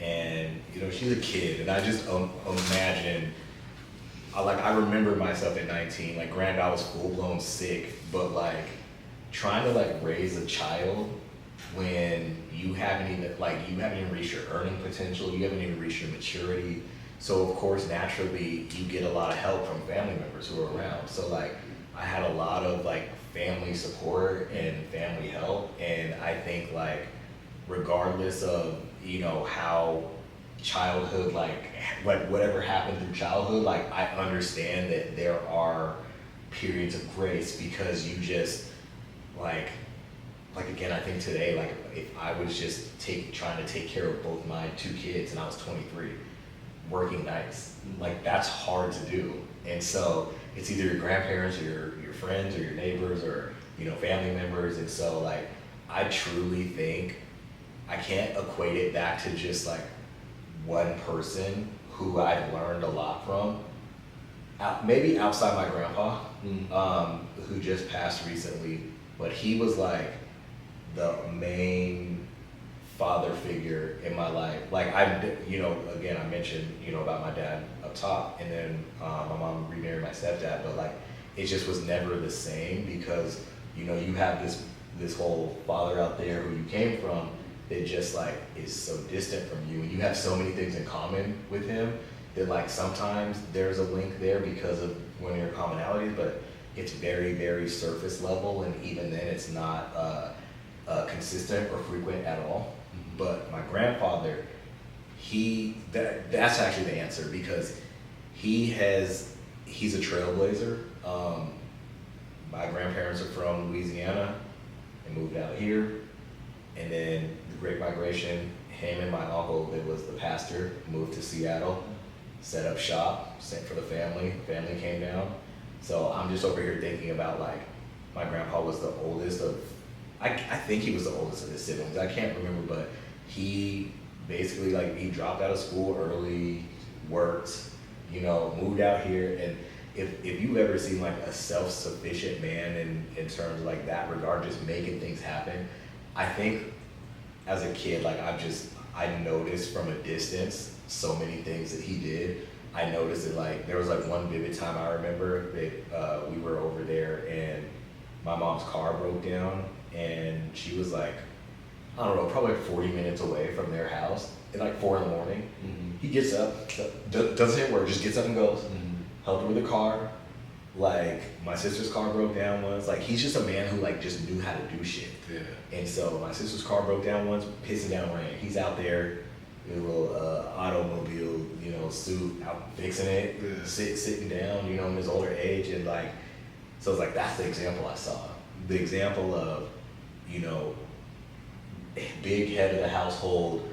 S2: and she's a kid, and I just imagine, I remember myself at 19, granted I was full-blown sick, but trying to raise a child when you haven't even reached your earning potential, you haven't even reached your maturity. So of course, naturally, you get a lot of help from family members who are around. So I had a lot of family support and family help, and I think regardless of how childhood whatever happened through childhood, I understand that there are periods of grace, because you just again, I think today, if I was just trying to take care of both my 2 kids and I was 23, working nights, that's hard to do. And so it's either your grandparents or your friends or your neighbors or, family members. And so I truly think I can't equate it back to just one person who I've learned a lot from. Maybe outside my grandpa, who just passed recently, but he was the main father figure in my life. Again, I mentioned, about my dad up top, and then my mom remarried my stepdad, but it just was never the same, because, you have this whole father out there who you came from that just is so distant from you, and you have so many things in common with him that sometimes there's a link there because of one of your commonalities, but it's very, very surface level, and even then it's not consistent or frequent at all. Mm-hmm. But my grandfather, that's actually the answer, because he's a trailblazer. My grandparents are from Louisiana. They moved out here. And then the Great Migration, him and my uncle, that was the pastor, moved to Seattle, set up shop, sent for the family. Family came down. So I'm just over here thinking about like, my grandpa was the oldest of, I think he was the oldest of his siblings. I can't remember, but he basically like, he dropped out of school early, worked, you know, moved out here. And if you've ever seen like a self-sufficient man in terms of like that regard, just making things happen, I think as a kid, like I noticed from a distance so many things that he did. I noticed it, like there was like one vivid time I remember that we were over there and my mom's car broke down, and she was like, I don't know, probably like 40 minutes away from their house at like 4 a.m.
S1: Mm-hmm.
S2: He gets up, doesn't hit work, just gets up and goes, helped her with the car. Like my sister's car broke down once. Like he's just a man who like just knew how to do shit.
S1: Yeah.
S2: And so my sister's car broke down once, pissing down rain. He's out there in a little automobile, you know, suit, out fixing it, sitting down, you know, in his older age. And like, so it's like, that's the example I saw. The example of, you know, big head of the household,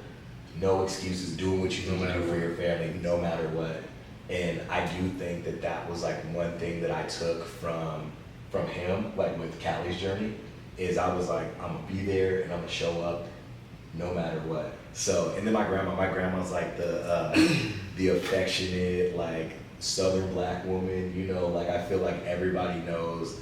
S2: no excuses, doing what you need to do for your family, no matter what. And I do think that that was like one thing that I took from him, like with Callie's journey, is I was like, I'm gonna be there and I'm gonna show up no matter what. So, and then my grandma's like the affectionate, like Southern black woman, you know, like I feel like everybody knows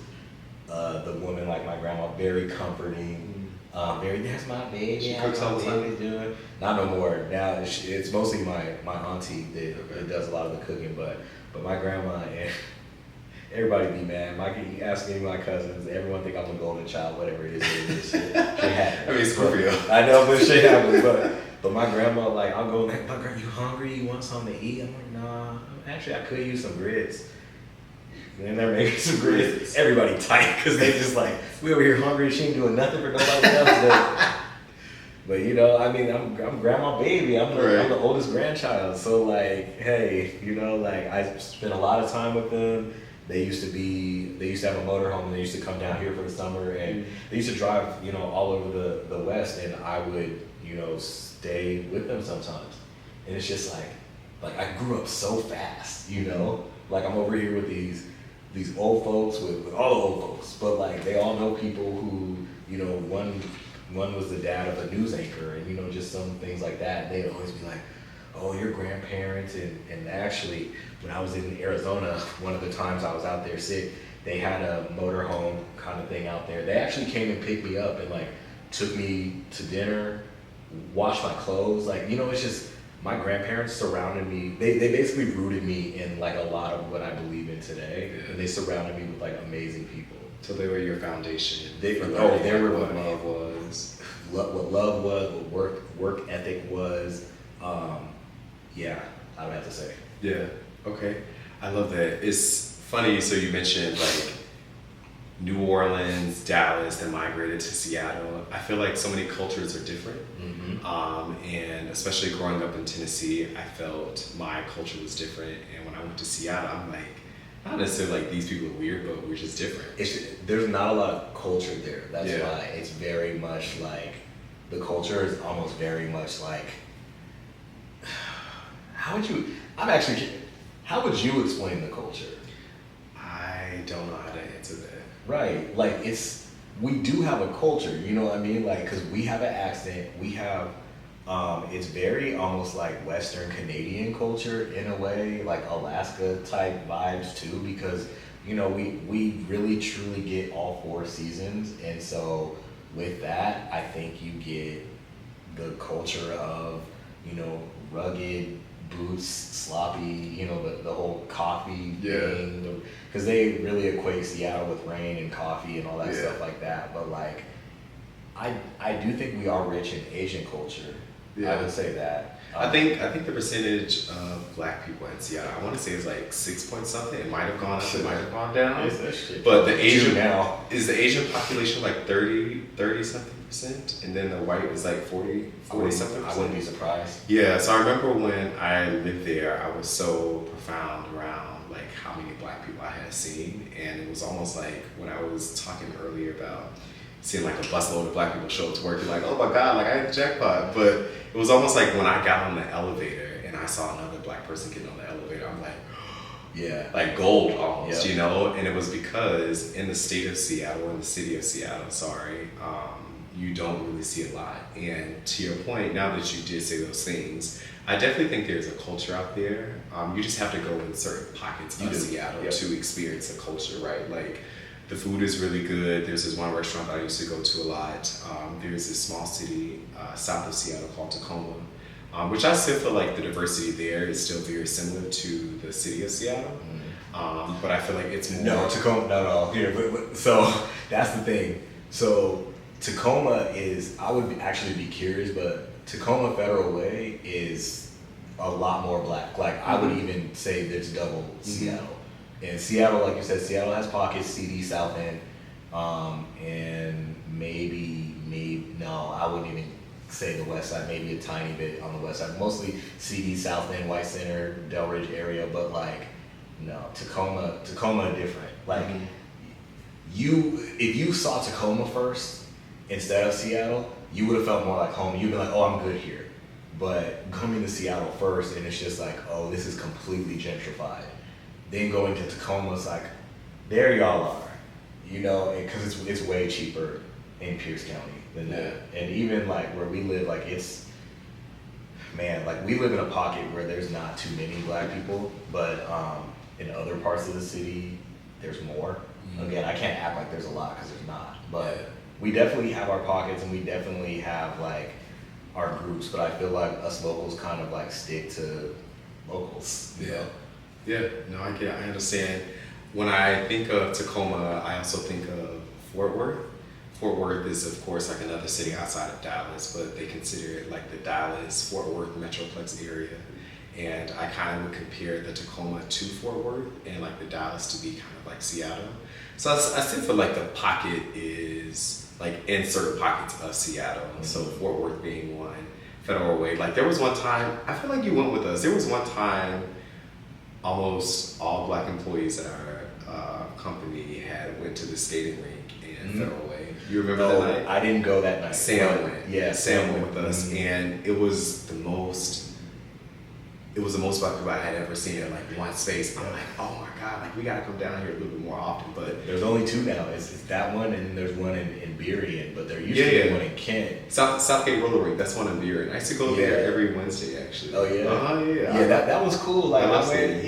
S2: the woman like my grandma, very comforting. Very, that's my baby.
S1: She cooks all the time.
S2: Doing. Not no more. Now it's mostly my auntie that does a lot of the cooking, but my grandma and everybody be mad. You ask any of my cousins, everyone think I'm a golden child, whatever it is. Shit happens.
S1: I mean, Scorpio.
S2: I know, but shit happens. But my grandma, like, I'll go like, my grandma, you hungry? You want something to eat? I'm like, nah. Actually, I could use some grits. And they're making some grits. Everybody tight because they just like, we over here hungry. She ain't doing nothing for nobody else. But you know, I mean, I'm grandma baby. I'm the oldest grandchild. So like, hey, you know, like I spent a lot of time with them. They used to have a motorhome and they used to come down here for the summer, and they used to drive, you know, all over the West, and I would, you know, stay with them sometimes. And it's just like I grew up so fast, you know, like I'm over here with these old folks, with all the old folks, but like they all know people who, you know, one was the dad of a news anchor, and you know, just some things like that. And they'd always be like, oh, your grandparents, and actually when I was in Arizona, one of the times I was out there sick, they had a motorhome kind of thing out there. They actually came and picked me up and like took me to dinner, washed my clothes, like, you know, it's just, my grandparents surrounded me. They basically rooted me in like a lot of what I believe in today, and they surrounded me with like amazing people.
S1: So they were your foundation.
S2: They were what
S1: love was.
S2: What love was, what work ethic was. Yeah, I would have to say.
S1: Yeah. Okay. I love that. It's funny. So you mentioned like New Orleans, Dallas, then migrated to Seattle. I feel like so many cultures are different. And especially growing up in Tennessee, I felt my culture was different. And when I went to Seattle, I'm like, not necessarily like these people are weird, but we're just different.
S2: There's not a lot of culture there. That's why it's very much like, the culture is almost very much like, how would you explain the culture?
S1: I don't know how to answer that.
S2: Right, like we do have a culture, you know what I mean? Like, cause we have an accent, we have, it's very almost like Western Canadian culture in a way, like Alaska type vibes too, because, you know, we really truly get all 4 seasons. And so with that, I think you get the culture of, you know, rugged, boots, sloppy, you know, the whole coffee thing, because they really equate Seattle with rain and coffee and all that stuff like that. But like, I do think we are rich in Asian culture. I would say that.
S1: I think the percentage of black people in Seattle, I want to say it's like 6 point something. It might have gone up, it might have gone down. But the Asian population like 30 something %, and then the white is like 40 something %.
S2: I wouldn't be surprised.
S1: Yeah, so I remember when I lived there, I was so profound around like how many black people I had seen, and it was almost like when I was talking earlier about, seeing like a busload of black people show up to work, you're like, oh my God, like I hit the jackpot. But it was almost like when I got on the elevator and I saw another black person getting on the elevator, I'm like,
S2: Yeah.
S1: like gold almost,
S2: Yep.
S1: you know? And it was because in the state of Seattle, in the city of Seattle, sorry, you don't really see a lot. And to your point, now that you did say those things, I definitely think there's a culture out there. You just have to go in certain pockets of Seattle to experience the culture, right? Like the food is really good. There's this one restaurant that I used to go to a lot. There's this small city south of Seattle called Tacoma, which I still feel like the diversity there is still very similar to the city of Seattle. But I feel like it's more...
S2: No, Tacoma, no. Here, but, so that's the thing. So Tacoma is, I would actually be curious, but Tacoma Federal Way is a lot more black. Like I would even say there's double Seattle. And Seattle, like you said, Seattle has pockets, CD, South End, and no, I wouldn't even say the west side, maybe a tiny bit on the west side. Mostly CD, South End, White Center, Delridge area, but like, no, Tacoma different. Like, if you saw Tacoma first instead of Seattle, you would have felt more like home. You'd be like, oh, I'm good here. But coming to Seattle first, and it's just like, oh, this is completely gentrified. Then going to Tacoma, it's like, there y'all are, you know, because it's way cheaper in Pierce County than that. And even like where we live, like like we live in a pocket where there's not too many black people, but in other parts of the city, there's more. Again, I can't act like there's a lot because there's not, but we definitely have our pockets and we definitely have like our groups, but I feel like us locals kind of like stick to locals. You know?
S1: Yeah, no, I get it. I understand. When I think of Tacoma, I also think of Fort Worth. Fort Worth is, of course, like another city outside of Dallas, but they consider it like the Dallas-Fort Worth Metroplex area. And I kind of would compare the Tacoma to Fort Worth and like the Dallas to be kind of like Seattle. So I still feel like the pocket is like in certain pockets of Seattle. So Fort Worth being one, Federal Way. Like there was one time, I feel like you went with us. There was one time almost all black employees at our company went to the skating rink in Federal Way. You remember that night?
S2: I didn't go that night.
S1: Sam went. Yeah, Sam went with us, and it was the most black people I had ever seen in like one space. I'm like, oh my God, like we gotta come down here a little bit more often. But
S2: there's only two now. It's that one, and there's one in Burien, but there used to be one in Kent.
S1: Southgate Roller Rink. That's one in Burien. I used to go there every Wednesday, actually.
S2: Oh yeah. Yeah, that was cool. Like same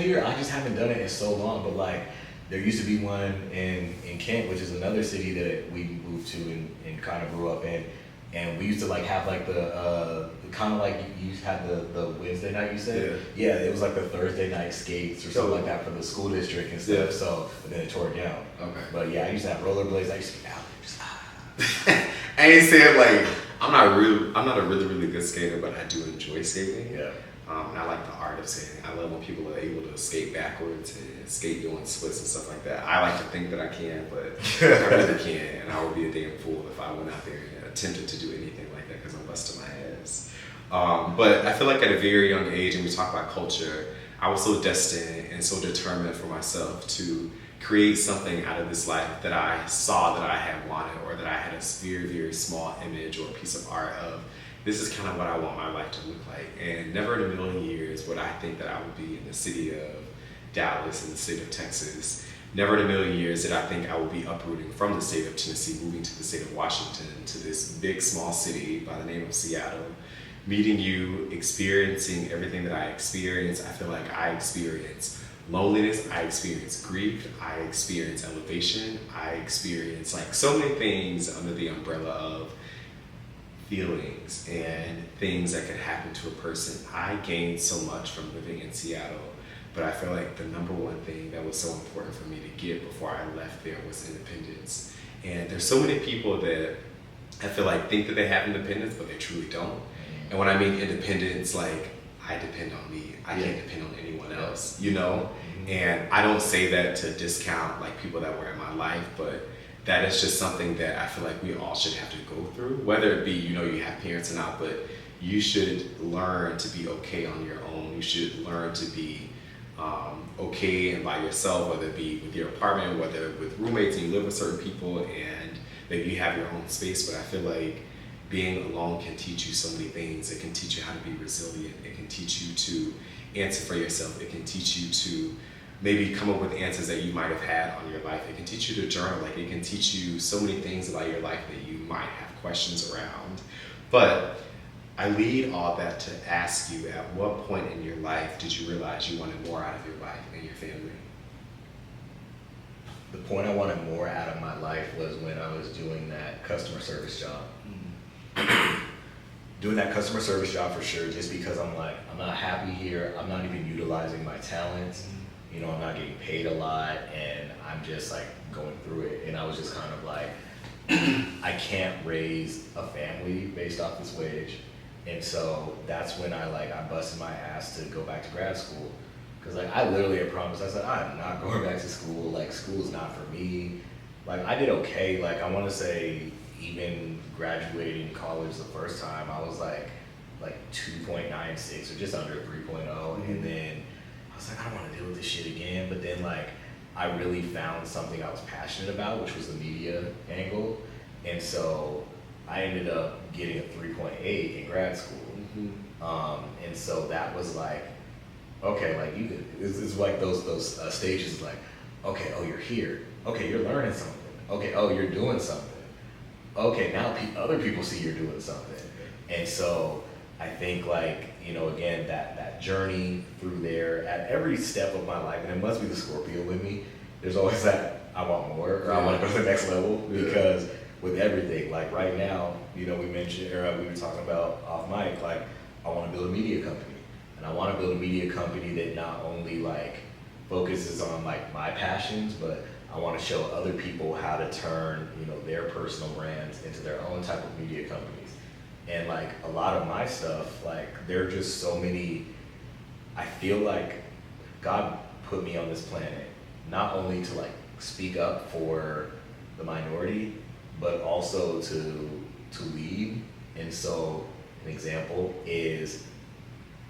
S2: here. I just haven't done it in so long, but like there used to be one in Kent, which is another city that we moved to and kind of grew up in. And we used to like have like the kind of like you had the Wednesday night, you said? Yeah, it was like the Thursday night skates or something like that for the school district and stuff. So, but then it tore it down. Okay. But yeah, I used to have rollerblades. I used to be out there just
S1: I ain't saying like I'm not a really good skater, but I do enjoy skating.
S2: Yeah.
S1: And I like the art of skating. I love when people are able to skate backwards and skate doing splits and stuff like that. I like to think that I can, but I really can't. And I would be a damn fool if I went out there and attempted to do anything like that because I'm busting my ass. But I feel like at a very young age, and we talk about culture, I was so destined and so determined for myself to create something out of this life that I saw that I had wanted, or that I had a very, very small image or a piece of art of. This is kind of what I want my life to look like. And never in a million years would I think that I would be in the city of Dallas, in the state of Texas. Never in a million years did I think I would be uprooting from the state of Tennessee, moving to the state of Washington, to this big, small city by the name of Seattle. Meeting you, experiencing everything that I experienced. I feel like I experienced loneliness, I experienced grief, I experienced elevation, I experienced like so many things under the umbrella of feelings and things that could happen to a person. I gained so much from living in Seattle, but I feel like the number one thing that was so important for me to get before I left there was independence. And there's so many people that I feel like think that they have independence, but they truly don't. And when I mean independence, like I depend on me. I can't depend on anyone else, you know? And I don't say that to discount like people that were in my life, but that is just something that I feel like we all should have to go through, whether it be, you know, you have parents or not, but you should learn to be okay on your own. You should learn to be okay and by yourself, whether it be with your apartment, whether with roommates and you live with certain people, and maybe you have your own space, but I feel like being alone can teach you so many things. It can teach you how to be resilient. It can teach you to answer for yourself. It can teach you to maybe come up with answers that you might have had on your life. It can teach you to journal. Like, it can teach you so many things about your life that you might have questions around. But I lead all that to ask you, at what point in your life did you realize you wanted more out of your life and your family?
S2: The point I wanted more out of my life was when I was doing that customer service job. Doing that customer service job for sure, just because I'm like, I'm not happy here. I'm not even utilizing my talents. You know, I'm not getting paid a lot, and I'm just like going through it. And I was just kind of like, I can't raise a family based off this wage. And so that's when I busted my ass to go back to grad school. Cause like I literally had promised, I said, I'm not going back to school. Like, school is not for me. Like, I did okay. Like, I want to say even graduating college the first time, I was like 2.96 or just under 3.0. And then I was like, I don't want to deal with this shit again. But then like, I really found something I was passionate about, which was the media angle. And so I ended up getting a 3.8 in grad school. And so that was like, okay, like you could, it's like those stages, like, okay, oh, you're here. Okay, you're learning something. Okay, oh, you're doing something. Okay, now other people see you're doing something. And so I think like, you know, again, that journey through there at every step of my life, and it must be the Scorpio in me, there's always that I want more, or I want to go to the next level, because with everything, like right now, you know, we mentioned, or we were talking about off mic, like I want to build a media company. And I want to build a media company that not only like focuses on like my passions, but I want to show other people how to turn, you know, their personal brands into their own type of media companies. And like a lot of my stuff, like there are just so many, I feel like God put me on this planet, not only to like speak up for the minority, but also to lead. And so an example is,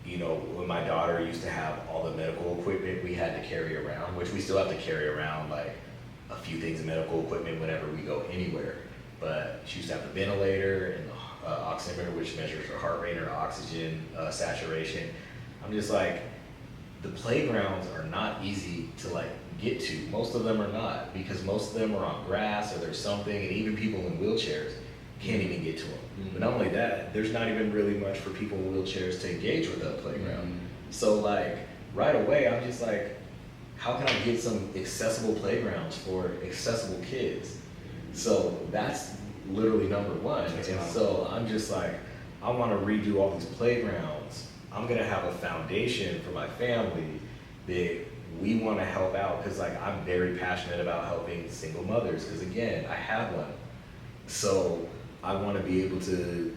S2: you know, when my daughter used to have all the medical equipment we had to carry around, which we still have to carry around like a few things of medical equipment whenever we go anywhere. But she used to have the ventilator and the oximeter, which measures her heart rate or oxygen saturation. I'm just like, the playgrounds are not easy to like get to. Most of them are not, because most of them are on grass or there's something, and even people in wheelchairs can't even get to them. But not only that, there's not even really much for people in wheelchairs to engage with that playground. So like right away, I'm just like, how can I get some accessible playgrounds for accessible kids? So that's literally number one. So I'm just like, I want to redo all these playgrounds. I'm gonna have a foundation for my family that we want to help out, because like I'm very passionate about helping single mothers, because again, I have one. So I want to be able to,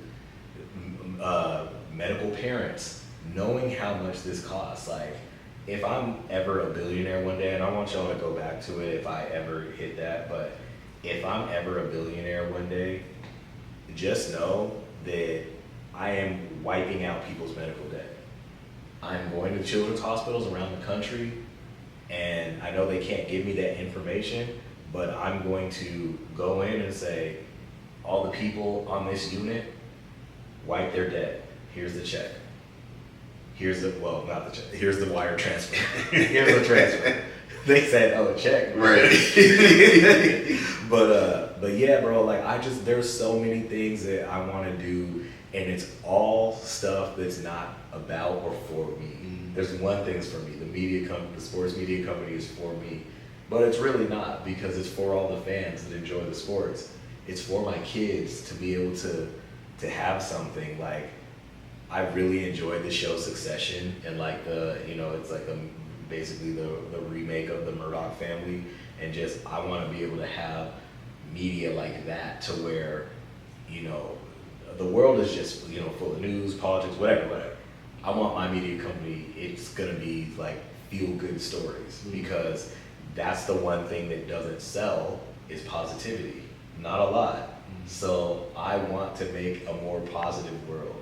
S2: medical parents, knowing how much this costs. Like, if I'm ever a billionaire one day, and I want y'all to go back to it if I ever hit that, but if I'm ever a billionaire one day, just know that I am wiping out people's medical debt. I'm going to children's hospitals around the country, and I know they can't give me that information, but I'm going to go in and say, all the people on this unit, wipe their debt. Here's the check. Here's the, well, not the check. Here's the wire transfer. Here's the transfer. They said, oh, a check.
S1: Right.
S2: But yeah, bro, like there's so many things that I want to do, and it's all stuff that's not about or for me. There's one thing's for me. The sports media company is for me, but it's really not, because it's for all the fans that enjoy the sports. It's for my kids to be able to have something. Like, I really enjoyed the show Succession, and like it's like basically the remake of the Murdoch family, and just I want to be able to have media like that, to where, you know, the world is just, you know, full of news, politics, whatever. I want my media company, it's gonna be like feel good stories, because that's the one thing that doesn't sell is positivity. Not a lot. So I want to make a more positive world.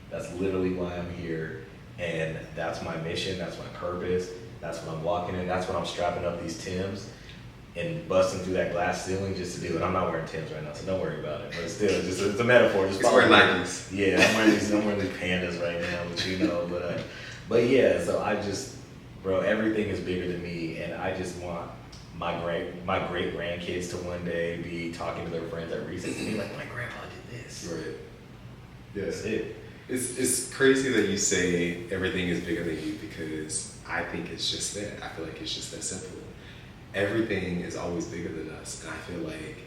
S2: That's literally why I'm here, and that's my mission, that's my purpose, that's what I'm walking in, that's what I'm strapping up these Timbs. and busting through that glass ceiling just to do it. I'm not wearing Timbs right now, so don't worry about it. But still, just it's a metaphor. Just
S1: He's wearing Nikes.
S2: Yeah, I'm wearing these Pandas right now, but but yeah. So I just, bro, everything is bigger than me, and I just want my great grandkids to one day be talking to their friends at recess and be like, my grandpa did this.
S1: Right. Yeah.
S2: That's it.
S1: It's crazy that you say everything is bigger than you, because I think it's just that. I feel like it's just that simple. Everything is always bigger than us, and I feel like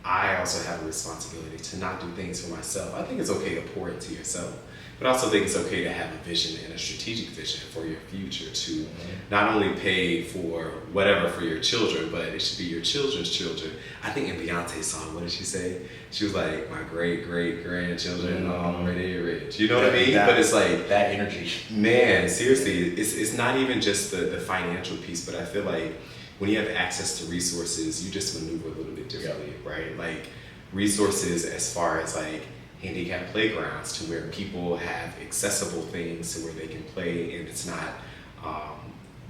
S1: I also have a responsibility to not do things for myself. I think it's okay to pour into yourself, but I also think it's okay to have a vision and a strategic vision for your future, to not only pay for whatever for your children, but it should be your children's children. I think in Beyonce's song, what did she say? She was like, my great grandchildren are already rich. You know what I mean? But it's like
S2: that energy.
S1: Man, seriously, it's not even just the financial piece, but I feel like when you have access to resources, you just maneuver a little bit differently, right? Like resources as far as like handicapped playgrounds, to where people have accessible things to where they can play, and it's not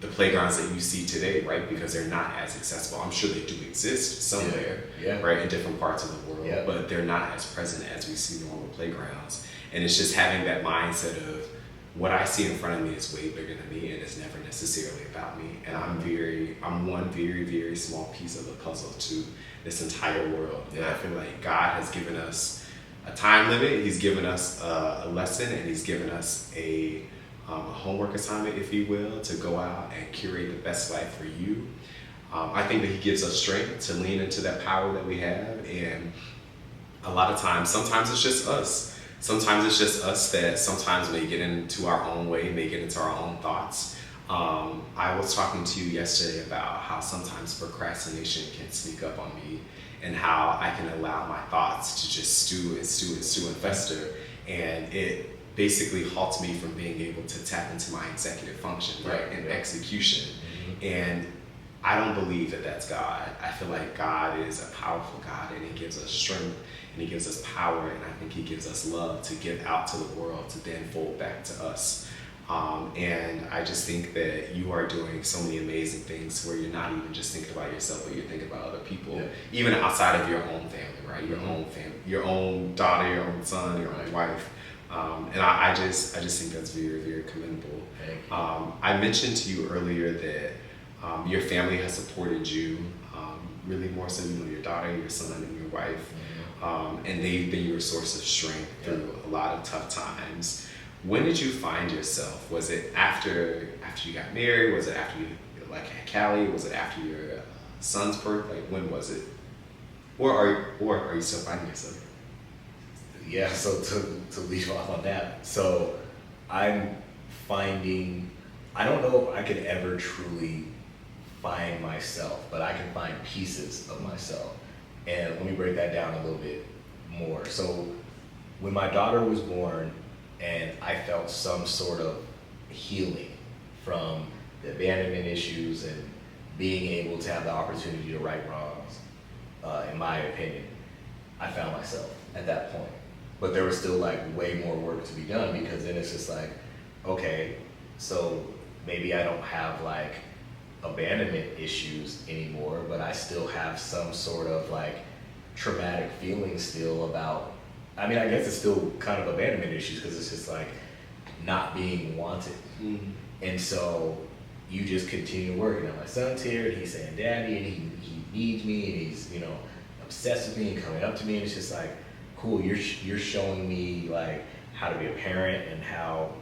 S1: the playgrounds that you see today, right? Because they're not as accessible. I'm sure they do exist somewhere, right, in different parts of the world, but they're not as present as we see normal playgrounds. And it's just having that mindset of what I see in front of me is way bigger than me, and it's never necessarily about me. And I'm one very, very small piece of the puzzle to this entire world. And I feel like God has given us a time limit. He's given us a lesson, and he's given us a homework assignment, if you will, to go out and curate the best life for you. I think that he gives us strength to lean into that power that we have. And a lot of times, sometimes it's just us. Sometimes it's just us that sometimes may get into our own way, may get into our own thoughts. I was talking to you yesterday about how sometimes procrastination can sneak up on me, and how I can allow my thoughts to just stew and fester, and it basically halts me from being able to tap into my executive function, right, and execution. And I don't believe that that's God. I feel like God is a powerful God, and he gives us strength, and he gives us power, and I think he gives us love to give out to the world, to then fold back to us. And I just think that you are doing so many amazing things where you're not even just thinking about yourself, but you're thinking about other people, even outside of your own family, right? Your own family, your own daughter, your own son, your own wife. And I just think that's very, very commendable. I mentioned to you earlier that your family has supported you, really more so, your daughter, your son, and your wife, and they've been your source of strength through a lot of tough times. When did you find yourself? Was it after you got married? Was it after you had Callie? Was it after your son's birth? Like, when was it? Or are you still finding yourself?
S2: Yeah, so to leave off on that, so I'm finding, I don't know if I could ever truly find myself, but I can find pieces of myself. And let me break that down a little bit more. So when my daughter was born, and I felt some sort of healing from the abandonment issues and being able to have the opportunity to right wrongs, in my opinion, I found myself at that point. But there was still like way more work to be done, because then it's just like, okay, so maybe I don't have like abandonment issues anymore, but I still have some sort of like traumatic feelings still about, I mean, I guess it's still kind of abandonment issues, because it's just like not being wanted. And so you just continue working. Now my son's here, and he's saying daddy, and he needs me, and he's, obsessed with me and coming up to me, and it's just like, cool, you're showing me like how to be a parent, and how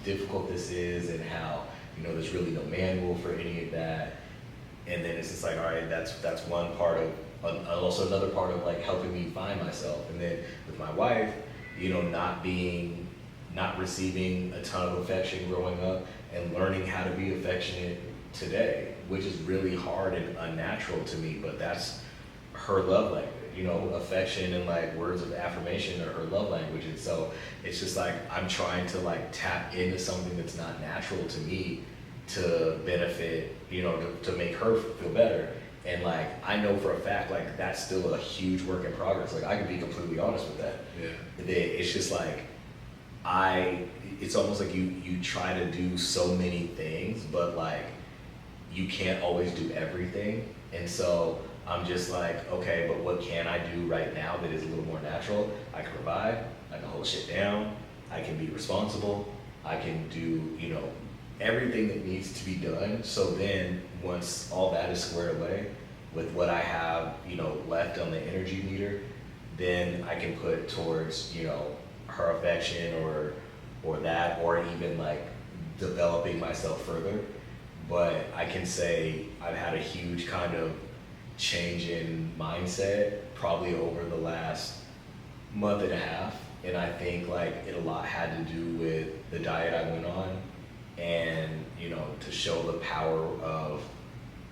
S2: difficult this is, and how there's really no manual for any of that. And then it's just like, all right, that's one part of, also another part of like helping me find myself. And then with my wife, not receiving a ton of affection growing up, and learning how to be affectionate today, which is really hard and unnatural to me, but that's her love language. Affection and like words of affirmation are her love language. And so it's just like, I'm trying to like tap into something that's not natural to me to benefit, to make her feel better. And like, I know for a fact, like that's still a huge work in progress. Like I can be completely honest with that. It's just like, it's almost like you try to do so many things, but like you can't always do everything. And so I'm just like, okay, but what can I do right now that is a little more natural? I can provide, I can hold shit down, I can be responsible, I can do, you know, everything that needs to be done. So then once all that is squared away with what I have, you know, left on the energy meter, then I can put towards, you know, her affection or that, or even like developing myself further. But I can say I've had a huge kind of change in mindset probably over the last month and a half. And I think like it a lot had to do with the diet I went on, and, you know, to show the power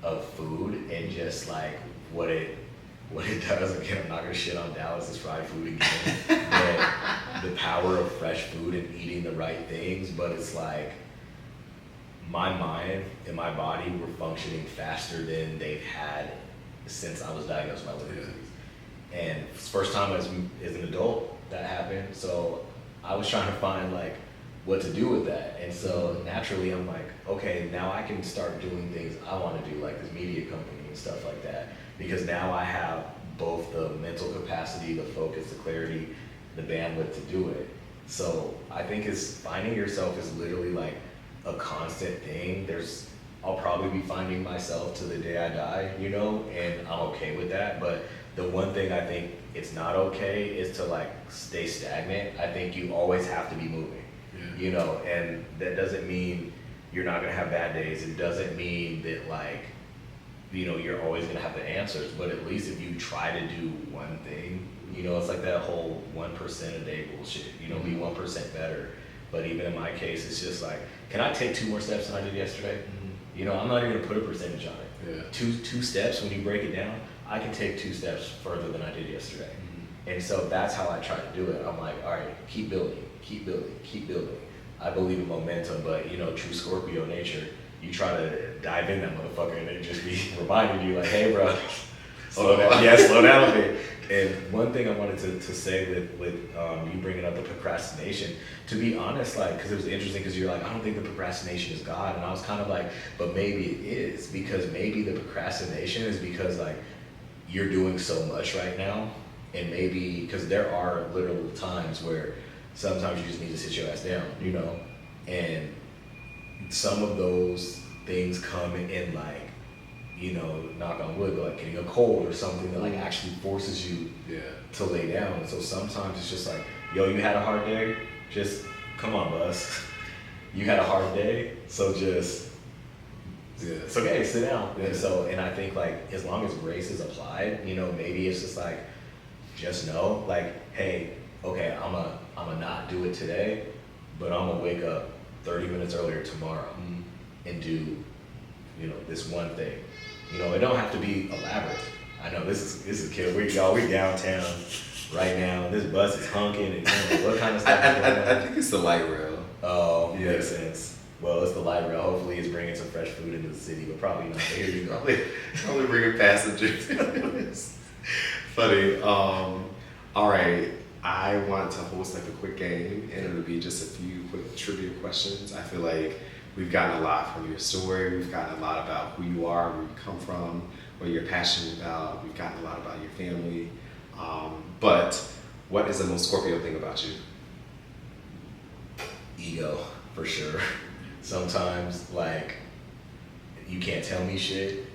S2: of food and just like what it does. Again, I'm not gonna shit on Dallas's fried food again, but the power of fresh food and eating the right things. But it's like my mind and my body were functioning faster than they've had since I was diagnosed with my liver disease. And it's the first time as an adult that happened. So I was trying to find like what to do with that. And so naturally I'm like, okay, now I can start doing things I want to do, like this media company and stuff like that. Because now I have both the mental capacity, the focus, the clarity, the bandwidth to do it. So I think is finding yourself is literally like a constant thing. I'll probably be finding myself to the day I die, you know, and I'm okay with that. But the one thing I think it's not okay is to like stay stagnant. I think you always have to be moving, you know, and that doesn't mean you're not gonna have bad days. It doesn't mean that like, you know, you're always gonna have the answers, but at least if you try to do one thing, you know, it's like that whole 1% a day bullshit, you know, be 1% better. But even in my case, it's just like, can I take 2 more steps than I did yesterday? Mm-hmm. You know, I'm not even gonna put a percentage on it. Yeah. Two steps, when you break it down, I can take 2 steps further than I did yesterday. Mm-hmm. And so that's how I try to do it. I'm like, all right, keep building, keep building, keep building. I believe in momentum, but you know, true Scorpio nature, you try to dive in that motherfucker and it just be reminding you like, hey bro, slow down. Yeah, slow down a bit. And one thing I wanted to say with you bringing up the procrastination, to be honest, like, because it was interesting because you're like, I don't think the procrastination is God. And I was kind of like, but maybe it is, because maybe the procrastination is because like you're doing so much right now. And maybe, because there are literal times where sometimes you just need to sit your ass down, you know? And some of those things come in like, you know, knock on wood, but like getting a cold or something that like actually forces you to lay down. And so sometimes it's just like, yo, you had a hard day? Just, come on, bus. You had a hard day? So just, it's okay, sit down. Yeah. And I think like, as long as grace is applied, you know, maybe it's just like, just know, like, hey, okay, I'm a not do it today, but I'm gonna wake up 30 minutes earlier tomorrow and do, you know, this one thing. You know, it don't have to be elaborate. I know this is killer. We downtown right now. This bus is honking and you know, what kind of stuff is going on?
S1: I think it's the light rail.
S2: Oh, yeah. Makes sense. Well, it's the light rail. Hopefully it's bringing some fresh food into the city, but probably not. But here you go.
S1: Probably bringing passengers. Funny. All right. I want to host like a quick game, and it'll be just a few quick trivia questions. I feel like we've gotten a lot from your story. We've gotten a lot about who you are, where you come from, what you're passionate about. We've gotten a lot about your family. But what is the most Scorpio thing about you?
S2: Ego, for sure. Sometimes, like, you can't tell me shit.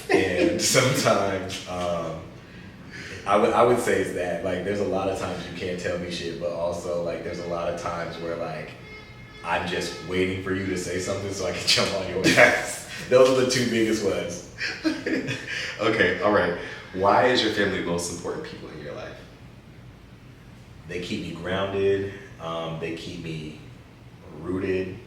S2: And sometimes, I would say it's that. Like, there's a lot of times you can't tell me shit, but also, like, there's a lot of times where, like, I'm just waiting for you to say something so I can jump on your ass. Those are the 2 biggest ones.
S1: Okay, all right. Why is your family the most important people in your life?
S2: They keep me grounded. They keep me rooted.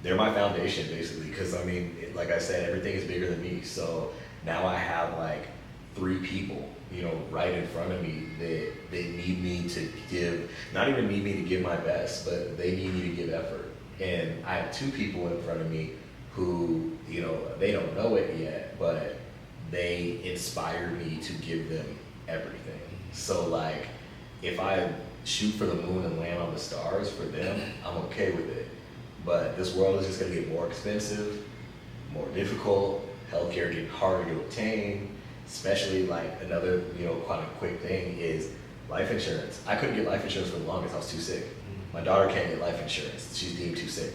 S2: They're my foundation, basically, because, I mean, like I said, everything is bigger than me. So now I have, like, 3 people, you know, right in front of me that they need me to give, not even need me to give my best, but they need me to give effort. And I have 2 people in front of me who, you know, they don't know it yet, but they inspire me to give them everything. So like, if I shoot for the moon and land on the stars for them, I'm okay with it. But this world is just gonna get more expensive, more difficult, healthcare getting harder to obtain, especially like another, kind of quick thing is life insurance. I couldn't get life insurance for the longest. I was too sick. My daughter can't get life insurance. She's deemed too sick.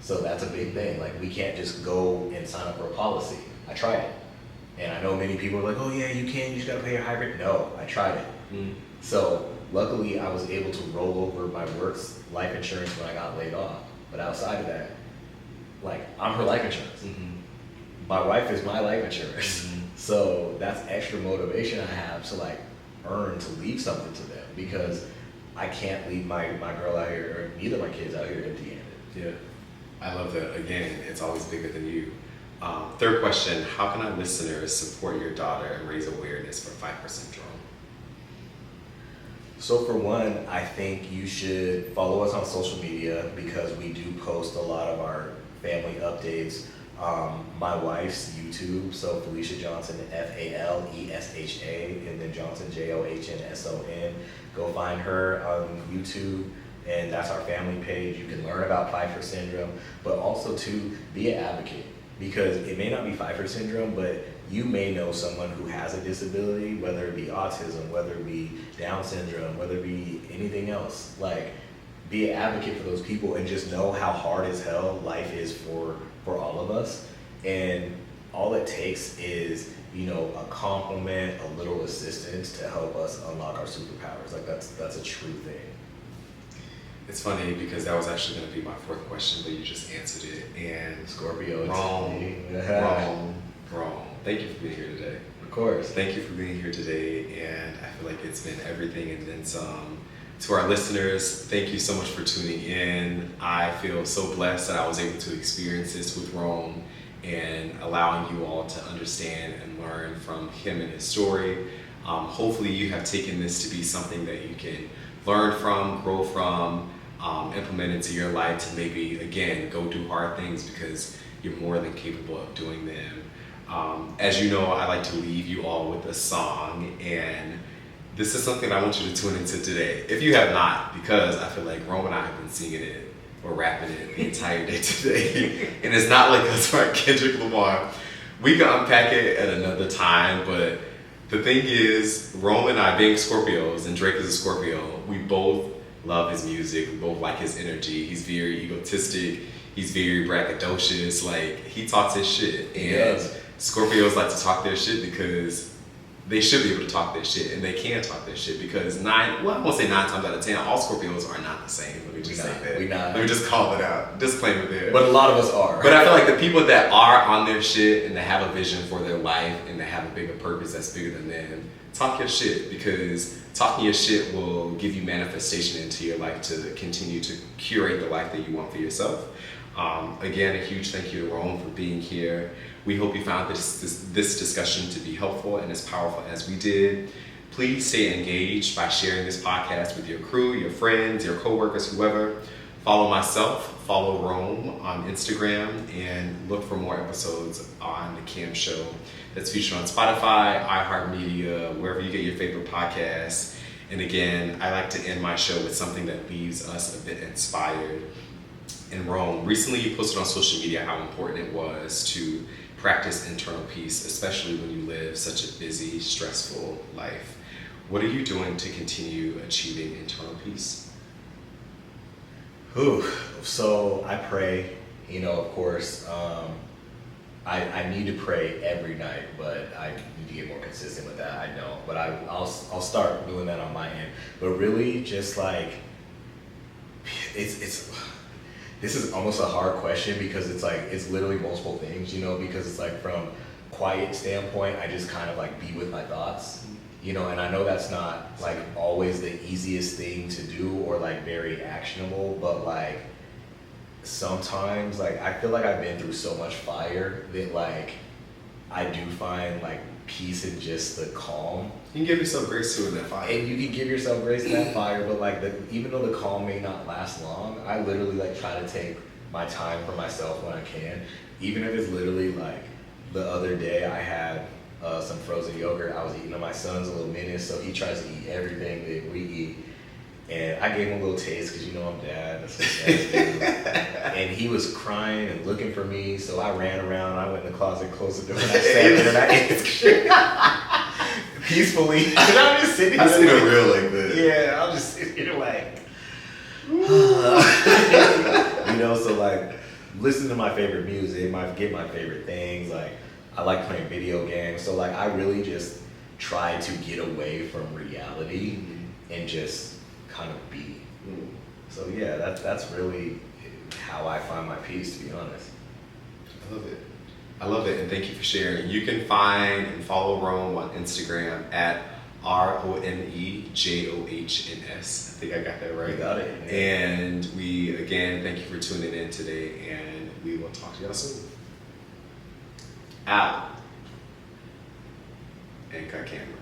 S2: So that's a big thing. Like, we can't just go and sign up for a policy. I tried it. And I know many people are like, oh yeah, you can, you just gotta pay a hybrid. No, I tried it. So luckily I was able to roll over my work's life insurance when I got laid off. But outside of that, like, I'm her life insurance. My wife is my life insurance. So that's extra motivation I have to like earn to leave something to them, because I can't leave my girl out here, or neither of my kids out here empty-handed.
S1: Yeah, I love that. Again, it's always bigger than you. Third question, how can our listeners support your daughter and raise awareness for Pfeiffer Syndrome?
S2: So for one, I think you should follow us on social media, because we do post a lot of our family updates. My wife's YouTube, so Felicia Johnson, Falesha, and then Johnson, Johnsson. Go find her on YouTube, and that's our family page. You can learn about Pfeiffer Syndrome, but also to be an advocate, because it may not be Pfeiffer Syndrome, but you may know someone who has a disability, whether it be autism, whether it be Down syndrome, whether it be anything else. Like, be an advocate for those people, and just know how hard as hell life is for all of us. And all it takes is, a compliment, a little assistance to help us unlock our superpowers. Like, that's a true thing.
S1: It's funny because that was actually going to be my fourth question, but you just answered it. And
S2: Scorpio.
S1: Wrong. Thank you for being here today.
S2: Of course.
S1: Thank you for being here today, and I feel like it's been everything and then some. To our listeners, thank you so much for tuning in. I feel so blessed that I was able to experience this with Rome, and allowing you all to understand and learn from him and his story. Hopefully you have taken this to be something that you can learn from, grow from, implement into your life to maybe, again, go do hard things, because you're more than capable of doing them. As you know, I like to leave you all with a song, and this is something I want you to tune into today. If you have not, because I feel like Rome and I have been singing it or rapping it the entire day today. And it's not like us or Kendrick Lamar. We can unpack it at another time, but the thing is, Rome and I, being Scorpios, and Drake is a Scorpio, we both love his music, we both like his energy. He's very egotistic, he's very braggadocious, like, he talks his shit. And Scorpios like to talk their shit because they should be able to talk their shit, and they can talk their shit, because I won't say 9 times out of 10, all Scorpios are not the same. Let me just say that. Let me just call it out. Disclaimer there.
S2: But a lot of us are.
S1: But I feel like the people that are on their shit and that have a vision for their life and that have a bigger purpose that's bigger than them, talk your shit, because talking your shit will give you manifestation into your life to continue to curate the life that you want for yourself. Again, a huge thank you to Rome for being here. We hope you found this discussion to be helpful and as powerful as we did. Please stay engaged by sharing this podcast with your crew, your friends, your coworkers, whoever. Follow myself, follow Rome on Instagram, and look for more episodes on The Cam Show that's featured on Spotify, iHeartMedia, wherever you get your favorite podcasts. And again, I like to end my show with something that leaves us a bit inspired. In Rome, recently you posted on social media how important it was to practice internal peace, especially when you live such a busy, stressful life. What are you doing to continue achieving internal peace?
S2: So I pray, of course. I need to pray every night, but I need to get more consistent with that, I know. But I'll start doing that on my end. But really, just like, this is almost a hard question, because it's literally multiple things, because it's like, from quiet standpoint, I just kind of like be with my thoughts, and I know that's not like always the easiest thing to do or like very actionable, but like sometimes like I feel like I've been through so much fire that like I do find like peace in just the calm.
S1: You can give yourself grace to in that fire.
S2: And you can give yourself grace in that fire, but like even though the calm may not last long, I literally like try to take my time for myself when I can. Even if it's literally like the other day I had some frozen yogurt I was eating, and my son's a little menace, so he tries to eat everything that we eat. And I gave him a little taste because you know I'm dad. That's what dads do. And he was crying and looking for me, so I ran around. I went in the closet, closed the door, and I sat there and I ate peacefully. And I'm just sitting
S1: I've
S2: there.
S1: seen a reel like this.
S2: Yeah, I'll just sit here like, you know, so like, listen to my favorite music, get my favorite things. Like, I like playing video games. So like, I really just try to get away from reality and just kind of be. So yeah, that's really how I find my peace, to be honest.
S1: I love it. I love it, and thank you for sharing. You can find and follow Rome on Instagram at ROMEJOHNS. I think I got that right.
S2: You got it.
S1: And we, again, thank you for tuning in today, and we will talk to y'all soon. Out. And cut camera.